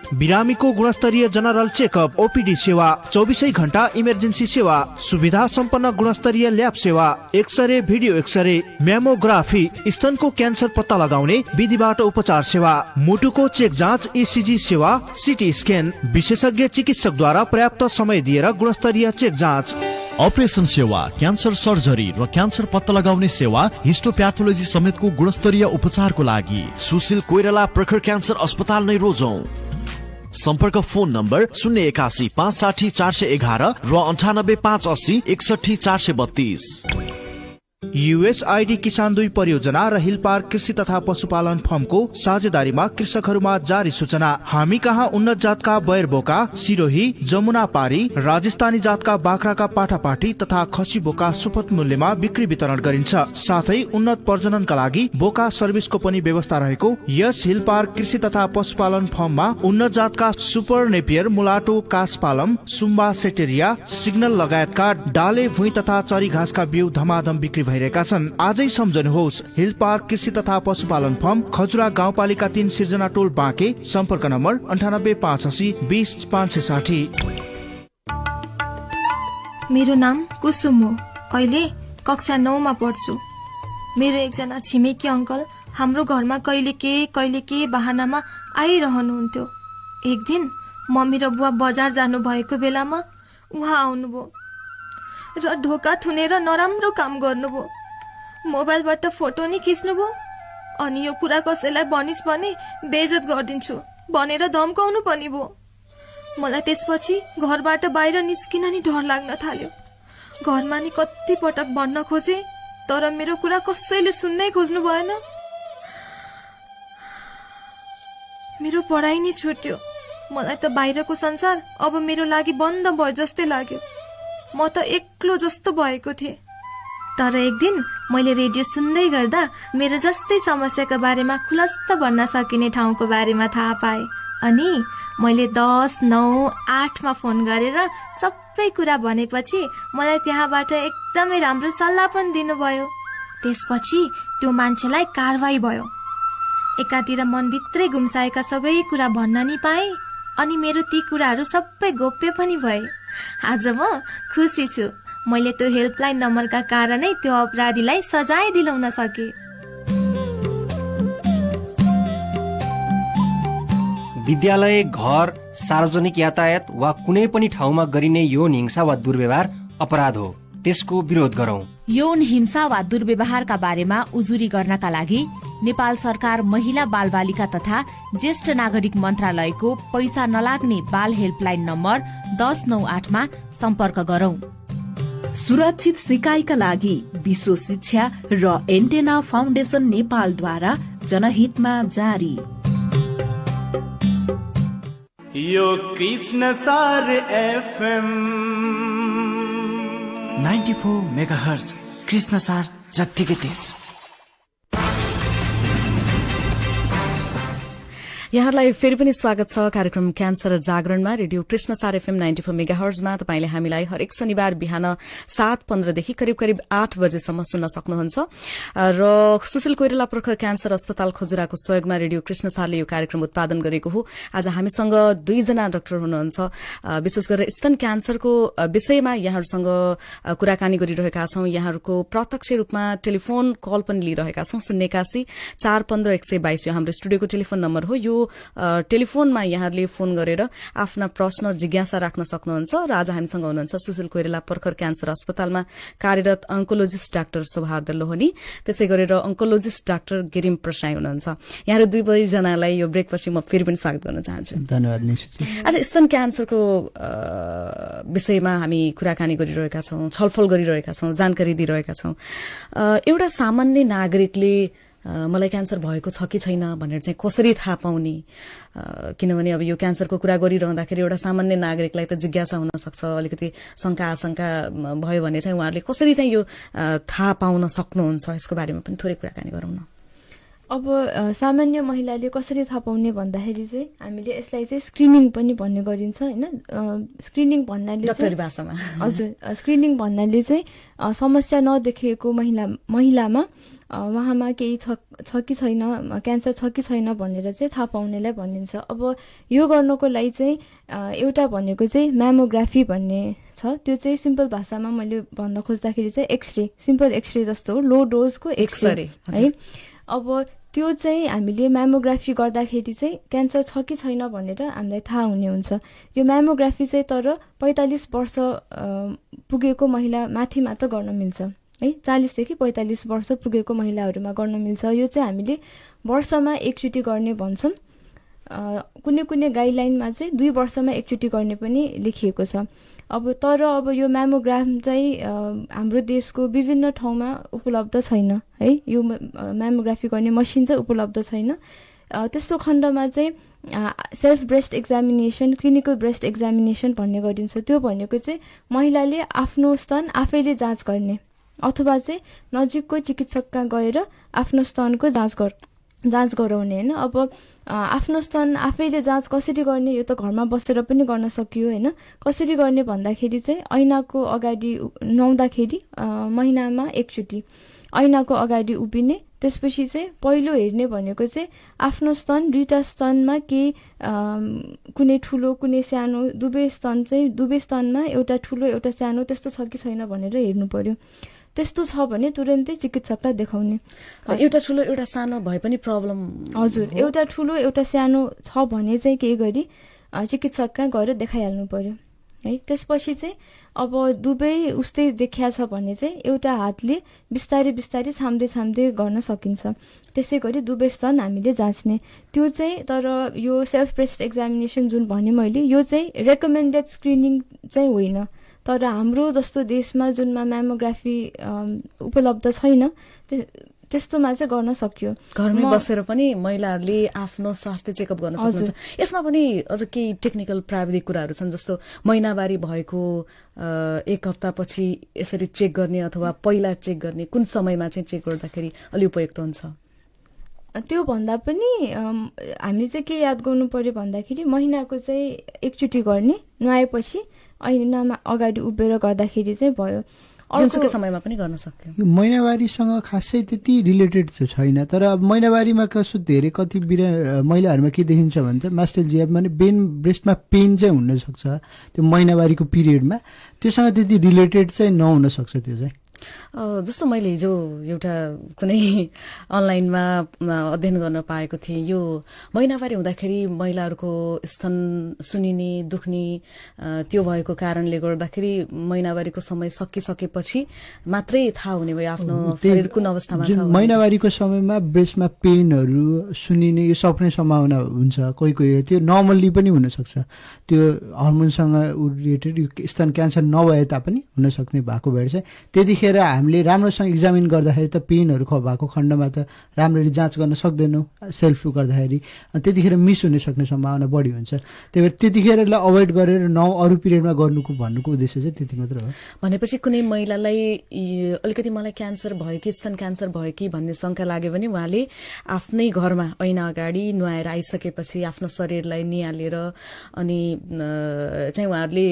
बिरामीको गुणस्तरीय जनरल चेकअप, ओपीडी सेवा, 24 घण्टा इमर्जेन्सी सेवा, सुविधा सम्पन्न गुणस्तरीय ल्याब सेवा, एक्सरे, भिडियो एक्सरे, म्यामोग्राफी, स्तनको क्यान्सर पत्ता लगाउने विधिबाट उपचार सेवा, मुटुको चेक जाँच, ईसीजी सेवा, सिटी स्क्यान, विशेषज्ञ चिकित्सकद्वारा पर्याप्त समय दिएर गुणस्तरीय चेक जाँच, अपरेसन सेवा, क्यान्सर सर्जरी र क्यान्सर पत्ता लगाउने सेवा, हिस्टोप्याथोलोजी समेतको गुणस्तरीय उपचारको लागि सुशील कोइराला प्रखर क्यान्सर अस्पताल नै रोजौं। सम्पर्क फोन नम्बर 081 560 411 र 98 580 61 432। युएसआईडी किसान 2 परियोजना र हिल पार्क कृषि तथा पशुपालन फर्मको साझेदारीमा कृषकहरूमा जारी सूचना। हामी कहाँ उन्नत जातका बयर बोका, सिरोही, जमुना पारी, राजस्थानी जातका बाख्राका पाठापाठी तथा खसी बोका सुपथ मूल्यमा बिक्री वितरण गरिन्छ। साथै उन्नत प्रजननका लागि बोका सर्भिसको पनि व्यवस्था रहेको यस हिल पार्क कृषि तथा पशुपालन फर्ममा उन्नत जातका सुपर नेपियर, मुलाटो, कासपालम, सुम्बा, सेटेरिया, सिग्नल लगायतका डाले, भुइँ तथा चरी घाँसका बिउ धमाधम बिक्री भइरहेका छन्। आजै सम्झनुहोस् हिल पार्क कृषि तथा पशुपालन फर्म, खजुरा गाउँपालिका 3, सिर्जना टोल, बाँके। सम्पर्क नम्बर 98 580 20 560। मेरो नाम कुसुम हो। अहिले कक्षा 9 मा पढ्छु। मेरो एकजना छिमेकी अङ्कल हाम्रो घरमा कहिले के बहानामा आइरहनुहुन्थ्यो। एक दिन मम्मी र बुवा बजार जानु भएको बेलामा उहाँ आउनुभयो र ढोका थुनेर नराम्रो काम गर्नुभयो। मोबाइलबाट फोटो नि खिच्नुभयो अनि यो कुरा कसैलाई भनिस् भने बेइज्जत गरिदिन्छु भनेर धम्काउनु पनि भयो। मलाई त्यसपछि घरबाट बाहिर निस्किन नि डर लाग्न थाल्यो। घरमा नि कति पटक भन्न खोजे तर मेरो कुरा कसैले सुन्नै खोज्नु भएन। मेरो पढाइ नि छुट्यो। मलाई त बाहिरको संसार अब मेरो लागि बन्द भयो जस्तै लाग्यो। म त एक्लो जस्तो भएको थिएँ। तर एक दिन मैले रेडियो सुन्दै गर्दा मेरो जस्तै समस्याको बारेमा खुलस्त भन्न सकिने ठाउँको बारेमा थाहा पाएँ अनि मैले 10, 9, 8 मा फोन गरेर सबै कुरा भनेपछि मलाई त्यहाँबाट एकदमै राम्रो सल्लाह पनि दिनुभयो। त्यसपछि त्यो मान्छेलाई कारवाही भयो। एकातिर मनभित्रै गुम्साएका सबै कुरा भन्न नि पाएँ अनि मेरो ती कुराहरू सबै गोप्य पनि भए। आज म खुसी छु। मैले त्यो हेल्पलाइन नम्बरका कारणै त्यो अपराधीलाई सजाय दिलाउन सके। विद्यालय, घर, सार्वजनिक यातायात वा कुनै पनि ठाउँमा गरिने यौन हिंसा वा दुर्व्यवहार अपराध हो। त्यसको विरोध गरौं। यौन हिंसा वा दुर्व्यवहारका बारेमा उजुरी गर्नका लागि नेपाल सरकार महिला बाल बालिका तथा ज्येष्ठ नागरिक मन्त्रालयको पैसा नलाग्ने बाल हेल्पलाइन नम्बर 1098 मा सम्पर्क गरौं। सुरक्षित सिकाइका लागि विश्व शिक्षा र एन्टेना फाउन्डेशन नेपालद्वारा जनहितमा जारी। यो कृष्ण सार FM 94 मेगाहर्ज कृष्ण सार जत्तिकै तेज। यहाँलाई फेरि पनि स्वागत छ कार्यक्रम क्यान्सर जागरणमा रेडियो कृष्णसार एफएम 94 मेगाहर्जमा तपाईले हामीलाई हरेक शनिबार बिहान 7:15 देखि करिब करिब 8 बजेसम्म सुन्न सक्नुहुन्छ र सुशील कोइराला प्रखर क्यान्सर अस्पताल खजुराको सहयोगमा रेडियो कृष्णसारले यो कार्यक्रम उत्पादन गरेको हो। आज हामीसँग 2 जना डाक्टर हुनुहुन्छ, विशेष गरेर स्तन क्यान्सरको विषयमा यहाँहरूसँग कुराकानी गरिरहेका छौं। यहाँहरूको प्रत्यक्ष रूपमा टेलिफोन कल पनि लिइरहेका छौं। 081 415 122 यो हाम्रो स्टुडियोको टेलिफोन नम्बर हो। यो टेलिफोनमा यहाँहरूले फोन गरेर आफ्ना प्रश्न जिज्ञासा राख्न सक्नुहुन्छ र आज हामीसँग हुनुहुन्छ सुशील कोइराला प्रखर क्यान्सर अस्पतालमा कार्यरत अंकोलोजिस्ट डाक्टर शोभार्द लोहनी, त्यसै गरेर अंकोलोजिस्ट डाक्टर गिरिम प्रसाई हुनुहुन्छ। यहाँहरू 2 जनालाई यो ब्रेकपछि म फेरि पनि स्वागत गर्न चाहन्छु। धन्यवाद निशुजी। आज स्तन क्यान्सरको विषयमा हामी कुराकानी गरिरहेका छौं, छलफल गरिरहेका छौं, जानकारी दिइरहेका छौं। एउटा सामान्य नागरिकले मलाई क्यान्सर भएको छ कि छैन भनेर चाहिँ कसरी थाहा पाउने, किनभने अब यो क्यान्सरको कुरा गरिरहँदाखेरि एउटा सामान्य नागरिकलाई त जिज्ञासा हुन सक्छ, अलिकति शंका आशंका भयो भने चाहिँ उहाँहरूले कसरी चाहिँ यो थाहा पाउन सक्नुहुन्छ, यसको बारेमा पनि थोरै कुराकानी गरौँ न। अब सामान्य महिलाले कसरी थाहा पाउने भन्दाखेरि चाहिँ हामीले यसलाई चाहिँ स्क्रिनिङ पनि भन्ने गरिन्छ हैन। स्क्रिनिङ भन्नाले डाक्टरी भाषामा हजुर, स्क्रिनिङ भन्नाले चाहिँ समस्या नदेखिएको महिलामा उहाँमा केही छ कि छैन, क्यान्सर छ कि छैन भनेर चाहिँ थाहा पाउनेलाई भनिन्छ। अब यो गर्नको लागि चाहिँ एउटा भनेको चाहिँ म्यामोग्राफी भन्ने छ। त्यो चाहिँ सिम्पल भाषामा मैले भन्न खोज्दाखेरि चाहिँ एक्सरे, सिम्पल एक्सरे जस्तो हो, लो डोजको एक्सरे है। अब त्यो चाहिँ हामीले म्यामोग्राफी गर्दाखेरि चाहिँ क्यान्सर छ कि छैन भनेर हामीलाई थाहा हुने हुन्छ। यो म्यामोग्राफी चाहिँ तर 45 वर्ष पुगेको महिला माथि मात्र गर्न मिल्छ है। 40 देखि 45 वर्ष पुगेको महिलाहरूमा गर्न मिल्छ। यो चाहिँ हामीले वर्षमा एकचोटि गर्ने भन्छौँ। कुनै कुनै गाइडलाइनमा चाहिँ 2 वर्षमा एकचोटि गर्ने पनि लेखिएको छ। अब यो म्यामोग्राम चाहिँ हाम्रो देशको विभिन्न ठाउँमा उपलब्ध छैन है। यो म्यामोग्राफी गर्ने मसिन चाहिँ उपलब्ध छैन। त्यस्तो खण्डमा चाहिँ self breast examination, clinical breast examination भन्ने गरिन्छ। त्यो भनेको चाहिँ महिलाले आफ्नो स्तन आफैले जाँच गर्ने अथवा चाहिँ नजिकको चिकित्सकका गएर आफ्नो स्तनको जाँच गराउने हैन। अब आफ्नो स्तन आफैले जाँच कसरी गर्ने, यो त घरमा बसेर पनि गर्न सकियो हैन। कसरी गर्ने भन्दाखेरि चाहिँ ऐनाको अगाडि नुहाउँदाखेरि महिनामा एकचोटि ऐनाको अगाडि उभिने, त्यसपछि चाहिँ पहिलो हेर्ने भनेको चाहिँ आफ्नो स्तन, 2टा स्तनमा केही कुनै ठुलो कुनै सानो, दुवै स्तनमा एउटा ठुलो एउटा सानो त्यस्तो छ कि छैन भनेर हेर्नु पर्यो। त्यस्तो छ भने तुरन्तै चिकित्सकलाई देखाउने। एउटा ठुलो एउटा सानो भए पनि प्रब्लम? हजुर, एउटा ठुलो एउटा सानो छ भने चाहिँ केही गरी चिकित्सकका गएर देखाइहाल्नु पर्यो है। त्यसपछि चाहिँ अब दुवै उस्तै देखिया छ भने चाहिँ एउटा हातले बिस्तारै बिस्तारै छाम्दै गर्न सकिन्छ। त्यसै गरी दुवै स्तन हामीले जाँच्ने। त्यो चाहिँ तर यो सेल्फ ब्रेस्ट एक्जामिनेसन जुन भने मैले, यो चाहिँ रेकमेन्डेड स्क्रिनिङ चाहिँ होइन। तर हाम्रो जस्तो देशमा जुनमा म्यामोग्राफी उपलब्ध छैन त्यस्तोमा चाहिँ गर्न सकियो। घरमै बसेर पनि महिलाहरूले आफ्नो स्वास्थ्य चेकअप गर्न सक्नुहुन्छ। यसमा पनि अझ केही टेक्निकल प्राविधिक कुराहरू छन्, जस्तो महिनावारी भएको 1 हप्तापछि यसरी चेक गर्ने अथवा पहिला चेक गर्ने, कुन समयमा चाहिँ चेक गर्दाखेरि अलि उपयुक्त हुन्छ? त्यो भन्दा पनि हामीले चाहिँ के याद गर्नु पर्यो भन्दाखेरि महिनाको चाहिँ एकचोटि गर्ने, नुहाएपछि ऐनामा अगाडि उभिएर गर्दाखेरि चाहिँ भयो। जुनसुकै समयमा पनि गर्न सक्यो। यो महिनावारीसँग खासै त्यति रिलेटेड चाहिँ छैन, तर अब महिनावारीमा कति महिलाहरूमा के देखिन्छ भन्छ मास्टरजिया माने ब्रेस्टमा पेन चाहिँ हुन सक्छ त्यो महिनावारीको पिरियडमा। त्योसँग त्यति रिलेटेड चाहिँ नहुन सक्छ। त्यो चाहिँ जस्तो मैले हिजो एउटा कुनै अनलाइनमा अध्ययन गर्न पाएको थिएँ, यो महिनावारी हुँदाखेरि महिलाहरूको स्तन सुनिने, दुख्ने त्यो भएको कारणले गर्दाखेरि महिनावारीको समय सकिसकेपछि मात्रै थाहा हुने भयो आफ्नो शरीर कुन अवस्थामा छ। महिनावारीको समयमा ब्रेस्टमा पेनहरू सुनिने यो सक्ने सम्भावना हुन्छ। कोही त्यो नर्मल्ली पनि हुनसक्छ, त्यो हर्मोनसँग रिलेटेड स्तन क्यान्सर नभए तापनि हुन सक्ने भएको भएर चाहिँ त्यतिखेर हामीले राम्रोसँग इक्जामिन गर्दाखेरि त पेनहरू भएको खण्डमा त राम्ररी जाँच गर्न सक्दैनौँ सेल्फ गर्दाखेरि, त्यतिखेर मिस हुन सक्ने सम्भावना बढी हुन्छ। त्यही भएर त्यतिखेरलाई अभोइड गरेर अरू पिरियडमा गर्नुको भन्नुको उद्देश्य चाहिँ त्यति मात्र हो। भनेपछि कुनै महिलालाई अलिकति मलाई क्यान्सर भयो कि स्तन क्यान्सर भयो कि भन्ने शंका लाग्यो भने उहाँले आफ्नै घरमा ऐना अगाडि नुहाएर आइसकेपछि आफ्नो शरीरलाई निहालेर अनि चाहिँ उहाँहरूले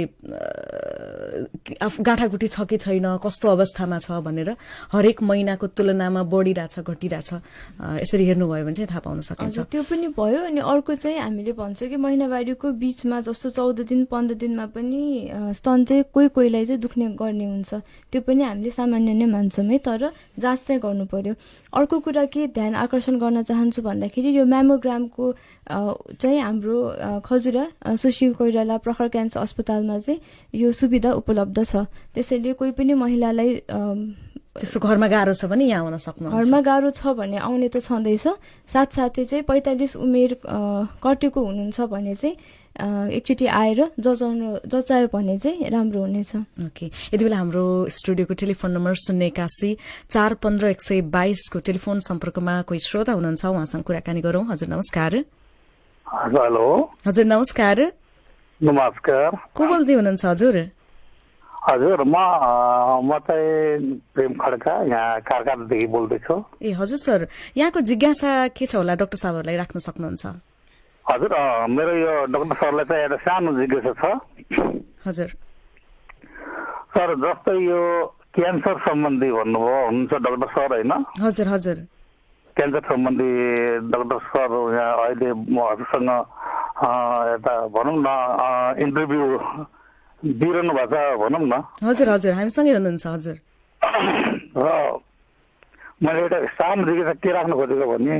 गाँठागुठी छ कि छैन, कस्तो अवस्थामा छ भनेर हरेक महिनाको तुलनामा बढिरहेछ घटिरहेछ यसरी हेर्नुभयो भने चाहिँ थाहा पाउन सकिन्छ। त्यो पनि भयो। अनि अर्को चाहिँ हामीले भन्छ कि महिनावारीको बीचमा जस्तो 14 दिन 15 दिनमा पनि स्तन चाहिँ कोहीलाई चाहिँ दुख्ने गर्ने हुन्छ, त्यो पनि हामीले सामान्य नै मान्छौँ है, तर जाँच चाहिँ गर्नु पर्यो। अर्को कुरा के ध्यान आकर्षण गर्न चाहन्छु भन्दाखेरि यो म्यामोग्रामको चाहिँ हाम्रो खजुरा सुशील कोइराला प्रखर क्यान्सर अस्पतालमा चाहिँ यो सुविधा उपलब्ध छ। त्यसैले कोही पनि महिलालाई त्यसो घरमा गाह्रो छ भने यहाँ आउन सक्नुहुन्छ। घरमा गाह्रो छ भने आउने त छँदैछ, साथसाथै चाहिँ 45 उमेर कटेको हुनुहुन्छ भने चाहिँ एकचोटि आएर जचायो भने चाहिँ राम्रो हुनेछ। ओके, यति बेला हाम्रो स्टुडियोको टेलिफोन नम्बर 081 415 122 को टेलिफोन सम्पर्कमा कोही श्रोता हुनुहुन्छ, उहाँसँग कुराकानी गरौँ। हजुर नमस्कार। हेलो हजुर नमस्कार। नमस्कार, को बोल्दै हुनुहुन्छ हजुर? हजुर म चाहिँ प्रेम खड्का यहाँ कारखानादेखि बोल्दैछु। ए हजुर सर, यहाँको जिज्ञासा के छ होला डाक्टर साहबहरूलाई राख्न सक्नुहुन्छ? हजुर मेरो यो डाक्टर सरलाई चाहिँ एउटा सानो जिज्ञासा छ। हजुर सर, जस्तै यो क्यान्सर सम्बन्धी भन्नुभयो हुनुहुन्छ डाक्टर सर होइन? हजुर हजुर, क्यान्सर सम्बन्धी डाक्टर सर यहाँ अहिले हजुरसँग यता भनौँ न इन्टरभ्यू दिइरहनु भएको छ भनौँ न। हजुर हजुर, हामीसँगै हुनुहुन्छ हजुर। र मैले एउटा सानो जिज्ञासा के राख्न खोजेको भने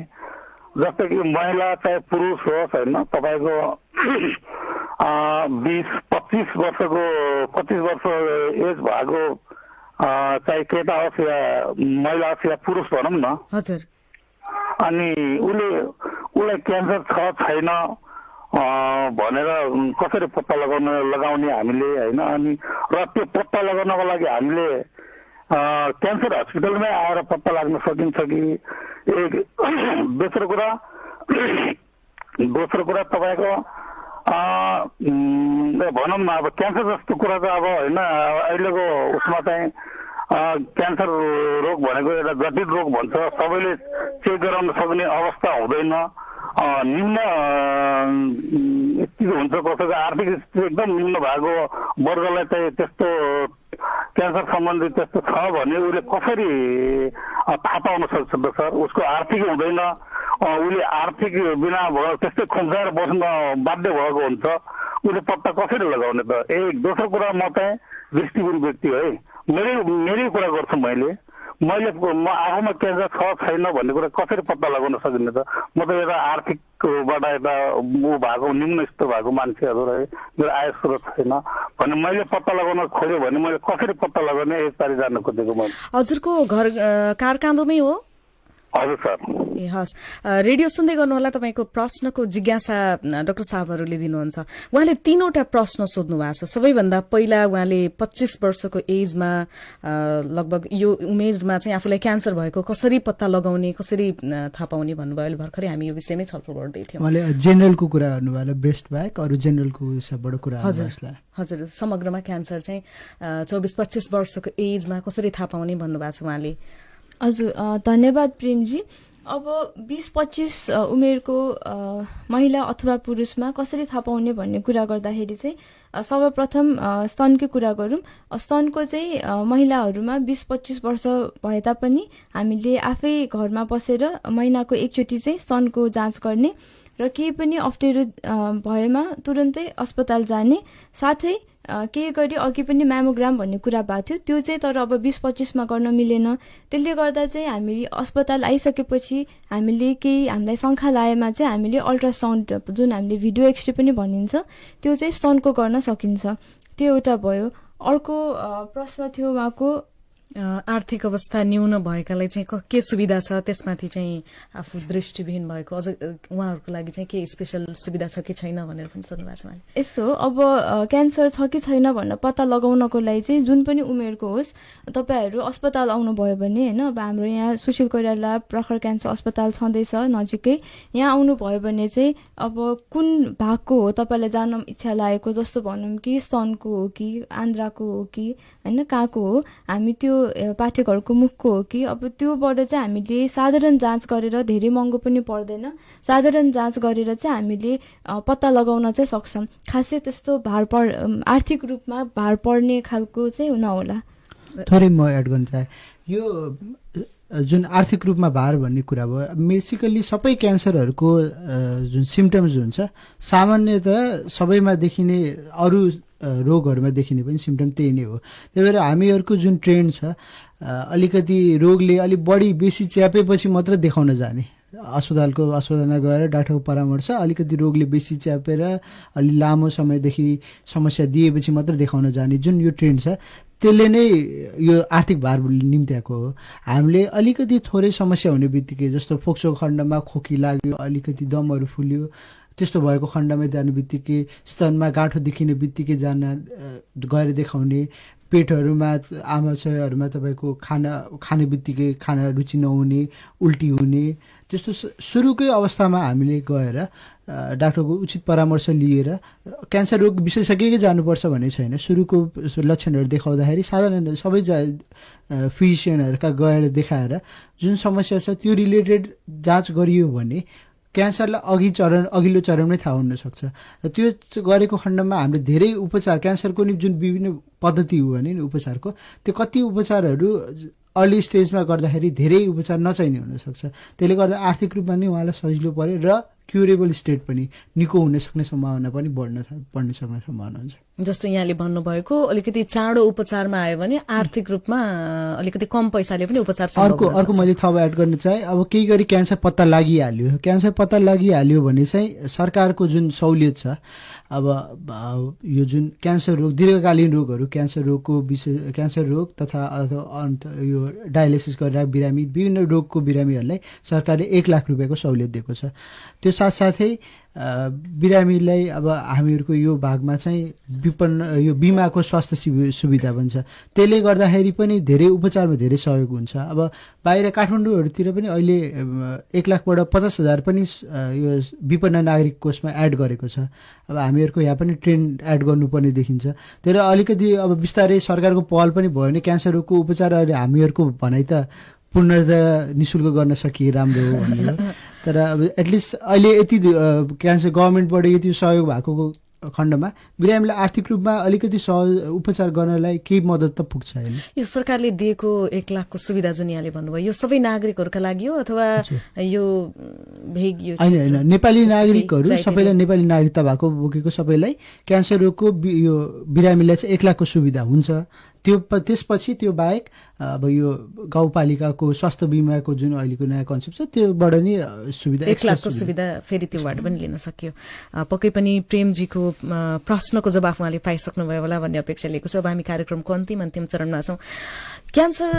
जस्तै कि महिला चाहे पुरुष होस् होइन, तपाईँको 20-25 वर्षको 25 वर्ष एज भएको चाहे केटा होस् या महिला होस् या पुरुष भनौँ न, हजुर, अनि उसलाई क्यान्सर छ छैन भनेर कसरी पत्ता लगाउने हामीले होइन, अनि र त्यो पत्ता लगाउनको लागि हामीले क्यान्सर हस्पिटलमै आएर पत्ता लाग्न सकिन्छ कि? दोस्रो कुरा तपाईँको भनौँ न अब क्यान्सर जस्तो कुरा त अब होइन, अहिलेको उसमा चाहिँ क्यान्सर रोग भनेको एउटा जटिल रोग भन्छ, सबैले चेक गराउन सक्ने अवस्था हुँदैन। निम्न स्थिति हुन्छ, कसैको आर्थिक स्थिति एकदम निम्न भएको वर्गलाई चाहिँ त्यस्तो क्यान्सर सम्बन्धी त्यस्तो छ भने उसले कसरी थाहा पाउन सक्छ त सर? उसको आर्थिक हुँदैन, उसले आर्थिक बिना त्यस्तै खुम्साएर बस्न बाध्य भएको हुन्छ, उसले पत्ता कसरी लगाउने त? दोस्रो कुरा म चाहिँ दृष्टिहीन व्यक्ति है, मेरै कुरा गर्छु म आफूमा क्यान्सर छ छैन भन्ने कुरा कसरी पत्ता लगाउन सकिने त? म त एउटा आर्थिकबाट एउटा भएको निम्न स्तर भएको मान्छेहरू है, मेरो आय स्रोत छैन भने मैले पत्ता लगाउन खोज्यो भने मैले कसरी पत्ता लगाउने यसबारे जान्न खोजेको मैले। हजुरको घर कारकाँदोमै हो? हजुर सर। ए हस्, रेडियो सुन्दै गर्नुहोला। तपाईँको प्रश्नको जिज्ञासा डाक्टर साहबहरूले दिनुहुन्छ। उहाँले 3वटा प्रश्न सोध्नु भएको छ। सबैभन्दा पहिला उहाँले 25 वर्षको एजमा लगभग यो उमेरमा चाहिँ आफूलाई क्यान्सर भएको कसरी पत्ता लगाउने, कसरी थाहा पाउने भन्नुभयो। अहिले भर्खरै हामी यो विषयमै छलफल गर्दै थियौँ। उहाँले जेनरलको कुरा गर्नुभयो, ब्रेस्ट बाहेक अरू जेनरलको हिसाबबाट कुरा गर्नुहोस्। हजुर, समग्रमा क्यान्सर चाहिँ 24-25 वर्षको एजमा कसरी थाहा पाउने भन्नुभएको छ उहाँले। हजुर धन्यवाद प्रेमजी। अब 20-25 उमेरको महिला अथवा पुरुषमा कसरी थाहा पाउने भन्ने कुरा गर्दाखेरि चाहिँ सर्वप्रथम स्तनकै कुरा गरौँ। स्तनको चाहिँ महिलाहरूमा 20-25 वर्ष भए तापनि हामीले आफै घरमा बसेर महिनाको एकचोटि चाहिँ स्तनको जाँच गर्ने र केही पनि अप्ठ्यारो भएमा तुरन्तै अस्पताल जाने, साथै केही गरी अघि पनि म्यामोग्राम भन्ने कुरा भएको थियो, त्यो चाहिँ तर अब 20-25 गर्न मिलेन। त्यसले गर्दा चाहिँ हामी अस्पताल आइसकेपछि हामीलाई शङ्का लागेमा चाहिँ हामीले अल्ट्रासाउन्ड जुन हामीले भिडियो एक्सरे पनि भनिन्छ त्यो चाहिँ स्तनको गर्न सकिन्छ। त्यो एउटा भयो। अर्को प्रश्न थियो उहाँको आर्थिक अवस्था न्यून भएकालाई चाहिँ के सुविधा छ त्यसमाथि चाहिँ आफू दृष्टिविहीन भएको अझ उहाँहरूको लागि चाहिँ के स्पेशल सुविधा छ कि छैन भनेर पनि सोध्नु भएको छ मैले। यसो अब क्यान्सर छ कि छैन भनेर पत्ता लगाउनको लागि चाहिँ जुन पनि उमेरको होस् तपाईँहरू अस्पताल आउनुभयो भने होइन, अब हाम्रो यहाँ सुशील कोइराला प्रखर क्यान्सर अस्पताल छँदैछ नजिकै, यहाँ आउनुभयो भने चाहिँ अब कुन भागको हो तपाईँलाई जान इच्छा लागेको, जस्तो भनौँ कि स्तनको हो कि आन्द्राको हो कि होइन कहाँको हो, हामी त्यो पाठेघरको मुखको हो कि, अब त्योबाट चाहिँ हामीले साधारण जाँच गरेर, धेरै महँगो पनि पर्दैन, साधारण जाँच गरेर चाहिँ हामीले पत्ता लगाउन चाहिँ सक्छौँ। खासै त्यस्तो आर्थिक रूपमा भार पर्ने खालको चाहिँ नहोला। थोरै म एड गर्न चाहे, यो जुन आर्थिक रूपमा भार भन्ने कुरा भयो, बेसिकली सबै क्यान्सरहरूको जुन सिम्टम्स हुन्छ सामान्यतः सबैमा देखिने अरू रोगहरूमा देखिने पनि सिम्टम त्यही नै हो। त्यही भएर हामीहरूको जुन ट्रेन्ड छ अलिकति रोगले अलिक बढी बेसी च्यापेपछि मात्र देखाउन जाने, अस्पतालमा गएर डाक्टरको परामर्श अलिकति रोगले बेसी च्यापेर अलि लामो समयदेखि समस्या दिएपछि मात्र देखाउन जाने जुन यो ट्रेन्ड छ त्यसले नै यो आर्थिक भार निम्त्याएको हो। हामीले अलिकति थोरै समस्या हुने बित्तिकै, जस्तो फोक्सो खण्डमा खोकी लाग्यो, अलिकति दमहरू फुल्यो, त्यस्तो भएको खण्डमा जाने बित्तिकै, स्तनमा गाँठो देखिने बित्तिकै गएर देखाउने, पेटहरूमा आमाशयहरूमा तपाईँको खाने बित्तिकै खाना रुचि नहुने, उल्टी हुने, त्यस्तो सुरुकै अवस्थामा हामीले गएर डाक्टरको उचित परामर्श लिएर क्यान्सर रोग विशेषज्ञकै जानुपर्छ भन्ने छैन। सुरुको लक्षणहरू देखाउँदाखेरि साधारण सबै फिजिसियनहरूका गएर देखाएर जुन समस्या छ त्यो रिलेटेड जाँच गरियो भने क्यान्सरलाई अघिल्लो चरणमै थाहा हुन सक्छ। र त्यो गरेको खण्डमा हामीले धेरै उपचार, क्यान्सरको नि जुन विभिन्न पद्धति हो भने नि उपचारको, त्यो कति उपचारहरू अर्ली स्टेजमा गर्दाखेरि धेरै उपचार नचाहिने हुनसक्छ। त्यसले गर्दा आर्थिक रूपमा नै उहाँलाई सजिलो पर्यो र क्युरेबल स्टेट पनि निको हुन सक्ने सम्भावना पनि बढ्न सक्ने सम्भावना हुन्छ। जस्तो यहाँले भन्नुभएको अलिकति चाँडो उपचारमा आयो भने आर्थिक रूपमा अलिकति कम पैसाले पनि उपचार अर्को मैले थप एड गर्न चाहे, अब केही गरी क्यान्सर पत्ता लागिहाल्यो भने चाहिँ सरकारको जुन सहुलियत छ, अब यो जुन क्यान्सर रोग, दीर्घकालीन रोगहरू, क्यान्सर रोग तथा यो डायलिसिस गरेर बिरामी, विभिन्न रोगको बिरामीहरूलाई सरकारले 1 लाख रुपियाँको सहुलियत दिएको छ। त्यो साथसाथै बिरामीलाई अब हामीहरूको यो भागमा चाहिँ यो बिमाको स्वास्थ्य सुविधा पनि छ, त्यसले गर्दाखेरि पनि धेरै उपचारमा धेरै सहयोग हुन्छ। अब बाहिर काठमाडौँहरूतिर पनि अहिले 1 लाखबाट 50,000 पनि यो विपन्न नागरिक कोषमा एड गरेको छ। अब हामीहरूको यहाँ पनि ट्रेन्ड एड गर्नुपर्ने देखिन्छ। त्यसले अलिकति अब बिस्तारै सरकारको पहल पनि भयो भने क्यान्सर रोगको उपचार अहिले हामीहरूको भनाइ त पूर्णतः निःशुल्क गर्न सकिए राम्रो हो भनेर, तर अब एटलिस्ट अहिले यति क्यान्सर गभर्मेन्टबाट यति सहयोग भएको खण्डमा बिरामीलाई आर्थिक रूपमा अलिकति सहज उपचार गर्नलाई केही मद्दत त पुग्छ। यो सरकारले दिएको 1 लाखको सुविधा जुन यहाँले भन्नुभयो, यो सबै नागरिकहरूका लागि हो अथवा यो होइन, नेपाली नागरिकहरू सबैलाई, नेपाली नागरिकता भएको बोकेको सबैलाई क्यान्सर रोगको यो बिरामीलाई चाहिँ 1 लाखको सुविधा हुन्छ। त्यसपछि त्यो बाहेक अब यो गाउँपालिकाको स्वास्थ्य बिमाको जुन अहिलेको नयाँ कन्सेप्ट छ त्योबाट नि सुविधा 1 लाखको सुविधा फेरि त्योबाट पनि लिन सकियो। पक्कै पनि प्रेमजीको प्रश्नको जवाफ उहाँले पाइसक्नुभयो होला भन्ने अपेक्षा लिएको छु। अब हामी कार्यक्रमको अन्तिम चरणमा छौँ। क्यान्सर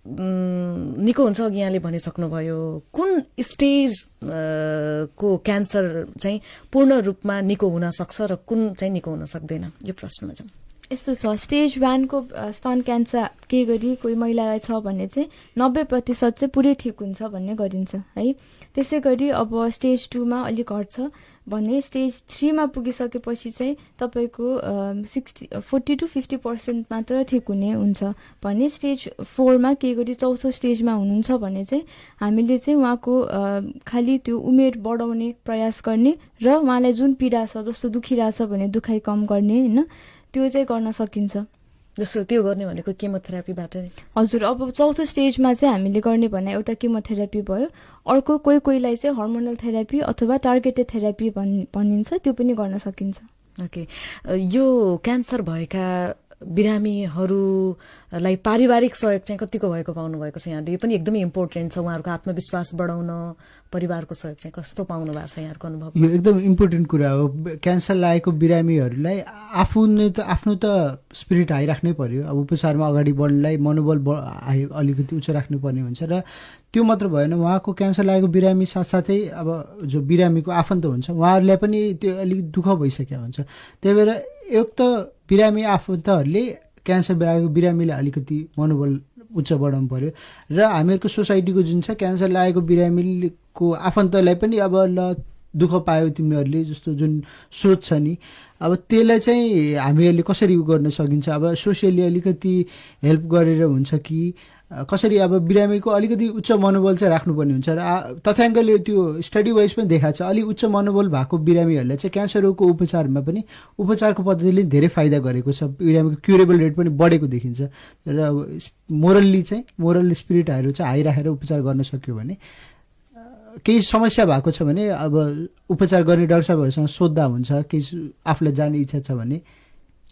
निको हुन्छ अघि यहाँले भनिसक्नुभयो, कुन स्टेज को क्यान्सर चाहिँ पूर्ण रूपमा निको हुन सक्छ र कुन चाहिँ निको हुन सक्दैन, यो प्रश्नमा छौँ। यस्तो छ, स्टेज 1 को स्तन क्यान्सर के गरी कोही महिलालाई छ भने चाहिँ 90% चाहिँ पुरै ठिक हुन्छ भन्ने गरिन्छ है। त्यसै गरी अब स्टेज 2 मा अलिक घट्छ भने स्टेज 3 मा पुगिसकेपछि चाहिँ तपाईँको 40 to 50% मात्र ठिक हुने हुन्छ भने स्टेज 4 मा के गरी चौथो स्टेजमा हुनुहुन्छ भने चाहिँ हामीले चाहिँ उहाँको खालि त्यो उमेर बढाउने प्रयास गर्ने र उहाँलाई जुन पीडा छ, जस्तो दुखिरहेछ भने दुखाइ कम गर्ने होइन, त्यो चाहिँ गर्न सकिन्छ। जस्तो त्यो गर्ने भनेको केमोथेरापीबाट? हजुर, अब चौथो स्टेजमा चाहिँ हामीले गर्ने भने एउटा केमोथेरापी भयो, अर्को कोहीलाई चाहिँ हर्मोनल थेरापी अथवा टार्गेटेड थेरापी भनिन्छ, त्यो पनि गर्न सकिन्छ। ओके, यो क्यान्सर भएका बिरामीहरूलाई पारिवारिक सहयोग चाहिँ कतिको भएको पाउनु भएको छ यहाँले? यो पनि एकदमै इम्पोर्टेन्ट छ। उहाँहरूको आत्मविश्वास बढाउन परिवारको सहयोग चाहिँ कस्तो पाउनु भएको छ यहाँको अनुभव? यो एकदम इम्पोर्टेन्ट कुरा हो। क्यान्सर लागेको बिरामीहरूलाई आफ्नो त स्पिरिट हाई राख्नै पर्यो। अब उपचारमा अगाडि बढ्नलाई मनोबल अलिकति उच्च राख्नुपर्ने हुन्छ र त्यो मात्र भएन, उहाँको क्यान्सर लागेको बिरामी साथसाथै अब जो बिरामीको आफन्त हुन्छ उहाँहरूलाई पनि त्यो अलिक दुःख भइसकेको हुन्छ। त्यही भएर एक त बिरामी आफन्तहरूले क्यान्सर लागेको बिरामीलाई अलिकति मनोबल उच्च बढाउनु पर्यो र हामीहरूको सोसाइटीको जुन छ क्यान्सर लागेको बिरामीको आफन्तलाई पनि अब ल दुःख पायो तिमीहरूले जस्तो जुन सोच छ नि, अब त्यसलाई चाहिँ हामीहरूले कसरी गर्न सकिन्छ? अब सोसियली अलिकति हेल्प गरेर हुन्छ कि कसरी? अब बिरामीको अलिकति उच्च मनोबल चाहिँ राख्नुपर्ने हुन्छ र तथ्याङ्कले त्यो स्टडी वाइज पनि देखाएको छ। अलिक उच्च मनोबल भएको बिरामीहरूलाई चाहिँ क्यान्सर रोगको उपचारमा पनि उपचारको पद्धतिले धेरै फाइदा गरेको छ। बिरामीको क्युरेबल रेट पनि बढेको देखिन्छ र मोरल स्पिरिटहरू चाहिँ हाई राखेर उपचार गर्न सक्यो भने, केही समस्या भएको छ भने अब उपचार गर्ने डाक्टर साहबहरूसँग सोद्धा हुन्छ, केही आफूलाई जाने इच्छा छ भने।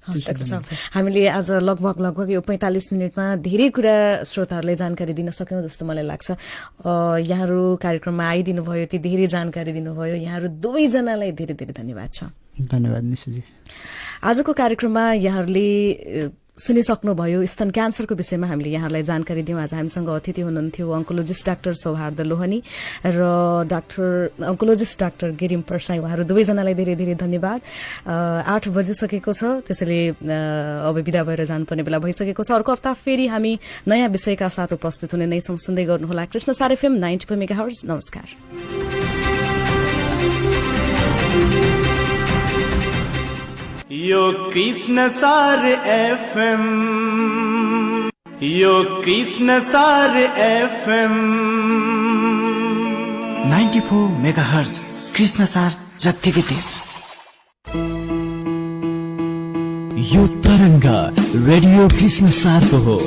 डाक्टर साहब, हामीले आज लगभग यो 45 मिनटमा धेरै कुरा श्रोताहरूलाई जानकारी दिन सक्यौँ जस्तो मलाई लाग्छ। यहाँहरू कार्यक्रममा आइदिनु भयो, ती धेरै जानकारी दिनुभयो। यहाँहरू दुवैजनालाई धेरै धेरै धन्यवाद छ। धन्यवाद निशुजी। आजको कार्यक्रममा यहाँहरूले सुनिसक्नुभयो स्तन क्यान्सरको विषयमा हामीले यहाँहरूलाई जानकारी दियौँ। आज हामीसँग अतिथि हुनुहुन्थ्यो अंकोलोजिस्ट डाक्टर सौहार्द लोहनी र अंकोलोजिस्ट डाक्टर गिरिम पर्साई। उहाँहरू दुवैजनालाई धेरै धेरै धन्यवाद। 8 बजिसकेको छ, त्यसैले अब बिदा भएर जानुपर्ने बेला भइसकेको छ। अर्को हप्ता फेरि हामी नयाँ विषयका साथ उपस्थित हुने नै छौँ। सुन्दै गर्नुहोला कृष्णसार FM 90 मेगाहर्ज। नमस्कार। यो कृष्णसार FM, यो कृष्णसार FM 94 मेगाहर्ज कृष्णसार जत्तिकै तेज। यो तरङ्ग रेडियो कृष्णसारको हो।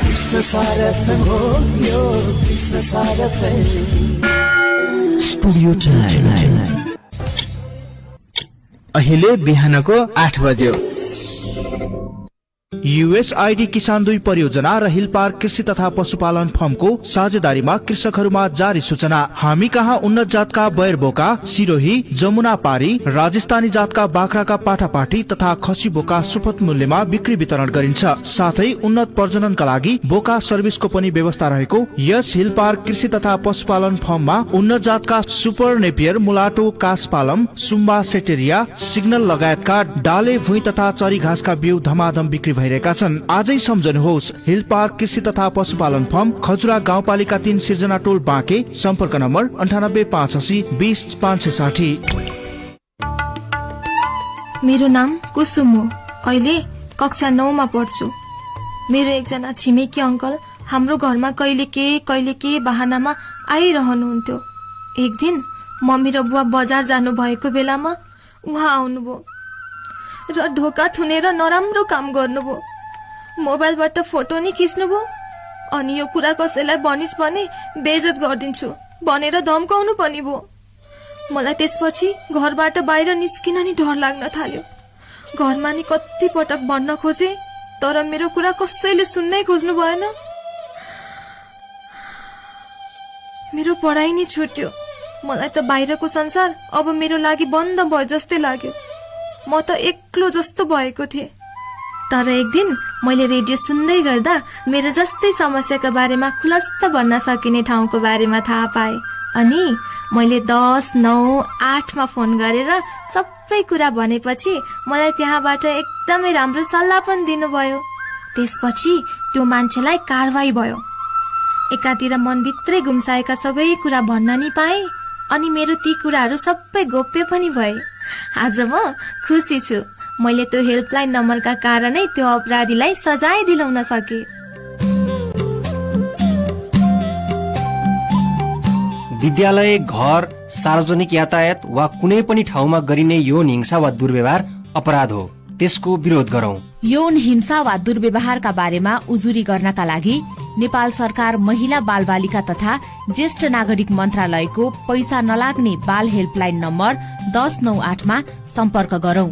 कृष्णसार FM हो यो कृष्णसार FM। स्टुडियो टाइम अहिले बिहानको 8 बज्यो। युएसआईडी किसान 2 परियोजना र हिल पार्क कृषि तथा पशुपालन फर्मको साझेदारीमा कृषकहरूमा जारी सूचना। हामी कहाँ उन्नत जातका बयर बोका, सिरोही, जमुना पारी, राजस्थानी जातका बाख्राका पाठापाठी तथा खसी बोका सुपथ मूल्यमा बिक्री वितरण गरिन्छ। साथै उन्नत प्रजननका लागि बोका सर्भिसको पनि व्यवस्था रहेको यस हिल पार्क कृषि तथा पशुपालन फर्ममा उन्नत जातका सुपर नेपियर, मुलाटो, कासपालम, सुम्बा, सेटेरिया, सिग्नल लगायतका डाले, भुइँ तथा चरी घाँसका बिउ धमाधम बिक्री भइरहेका छन्। आजै सम्झनुहोस् हिल पार्क कृषि तथा पशुपालन फर्म, खजुरा गाउँपालिका 3, सिर्जना टोल, बाँके। सम्पर्क नम्बर 9885 20 560। मेरो नाम कुसुम हो। अहिले कक्षा 9 मा पढ्छु। मेरो एकजना छिमेकी अङ्कल हाम्रो घरमा कहिले के बहानामा आइरहनुहुन्थ्यो। एक दिन मम्मी र बुवा बजार जानु भएको बेलामा उहाँ आउनुभयो र ढोका थुनेर नराम्रो काम गर्नुभयो। मोबाइलबाट फोटो नि खिच्नुभयो अनि यो कुरा कसैलाई भनिस् भने बेइज्जत गरिदिन्छु भनेर धम्काउनु पनि भयो। मलाई त्यसपछि घरबाट बाहिर निस्किन नि डर लाग्न थाल्यो। घरमा नि कति पटक भन्न खोजे तर मेरो कुरा कसैले सुन्नै खोज्नु भएन। मेरो पढाइ नि छुट्यो। मलाई त बाहिरको संसार अब मेरो लागि बन्द भयो जस्तै लाग्यो। म त एक्लो जस्तो भएको थिएँ। तर एक दिन मैले रेडियो सुन्दै गर्दा मेरो जस्तै समस्याको बारेमा खुलस्त भन्न सकिने ठाउँको बारेमा थाहा पाएँ अनि मैले 10, 9, 8 मा फोन गरेर सबै कुरा भनेपछि मलाई त्यहाँबाट एकदमै राम्रो सल्लाह पनि दिनुभयो। त्यसपछि त्यो मान्छेलाई कारवाही भयो। एकातिर मनभित्रै गुम्साएका सबै कुरा भन्न नि पाएँ अनि मेरो ती कुराहरू सबै गोप्य पनि भए। आज म खुसी छु। मैले त्यो हेल्पलाइन नम्बरका कारणै त्यो अपराधीलाई सजाय दिलाउन सके। विद्यालय, घर, सार्वजनिक यातायात वा कुनै पनि ठाउँमा गरिने यौन हिंसा वा दुर्व्यवहार अपराध हो। त्यसको विरोध गरौं। यौन हिंसा वा दुर्व्यवहारका बारेमा उजुरी गर्नका लागि नेपाल सरकार महिला बाल बालिका तथा ज्येष्ठ नागरिक मन्त्रालयको पैसा नलाग्ने बाल हेल्पलाइन नम्बर 1098 मा सम्पर्क गरौं।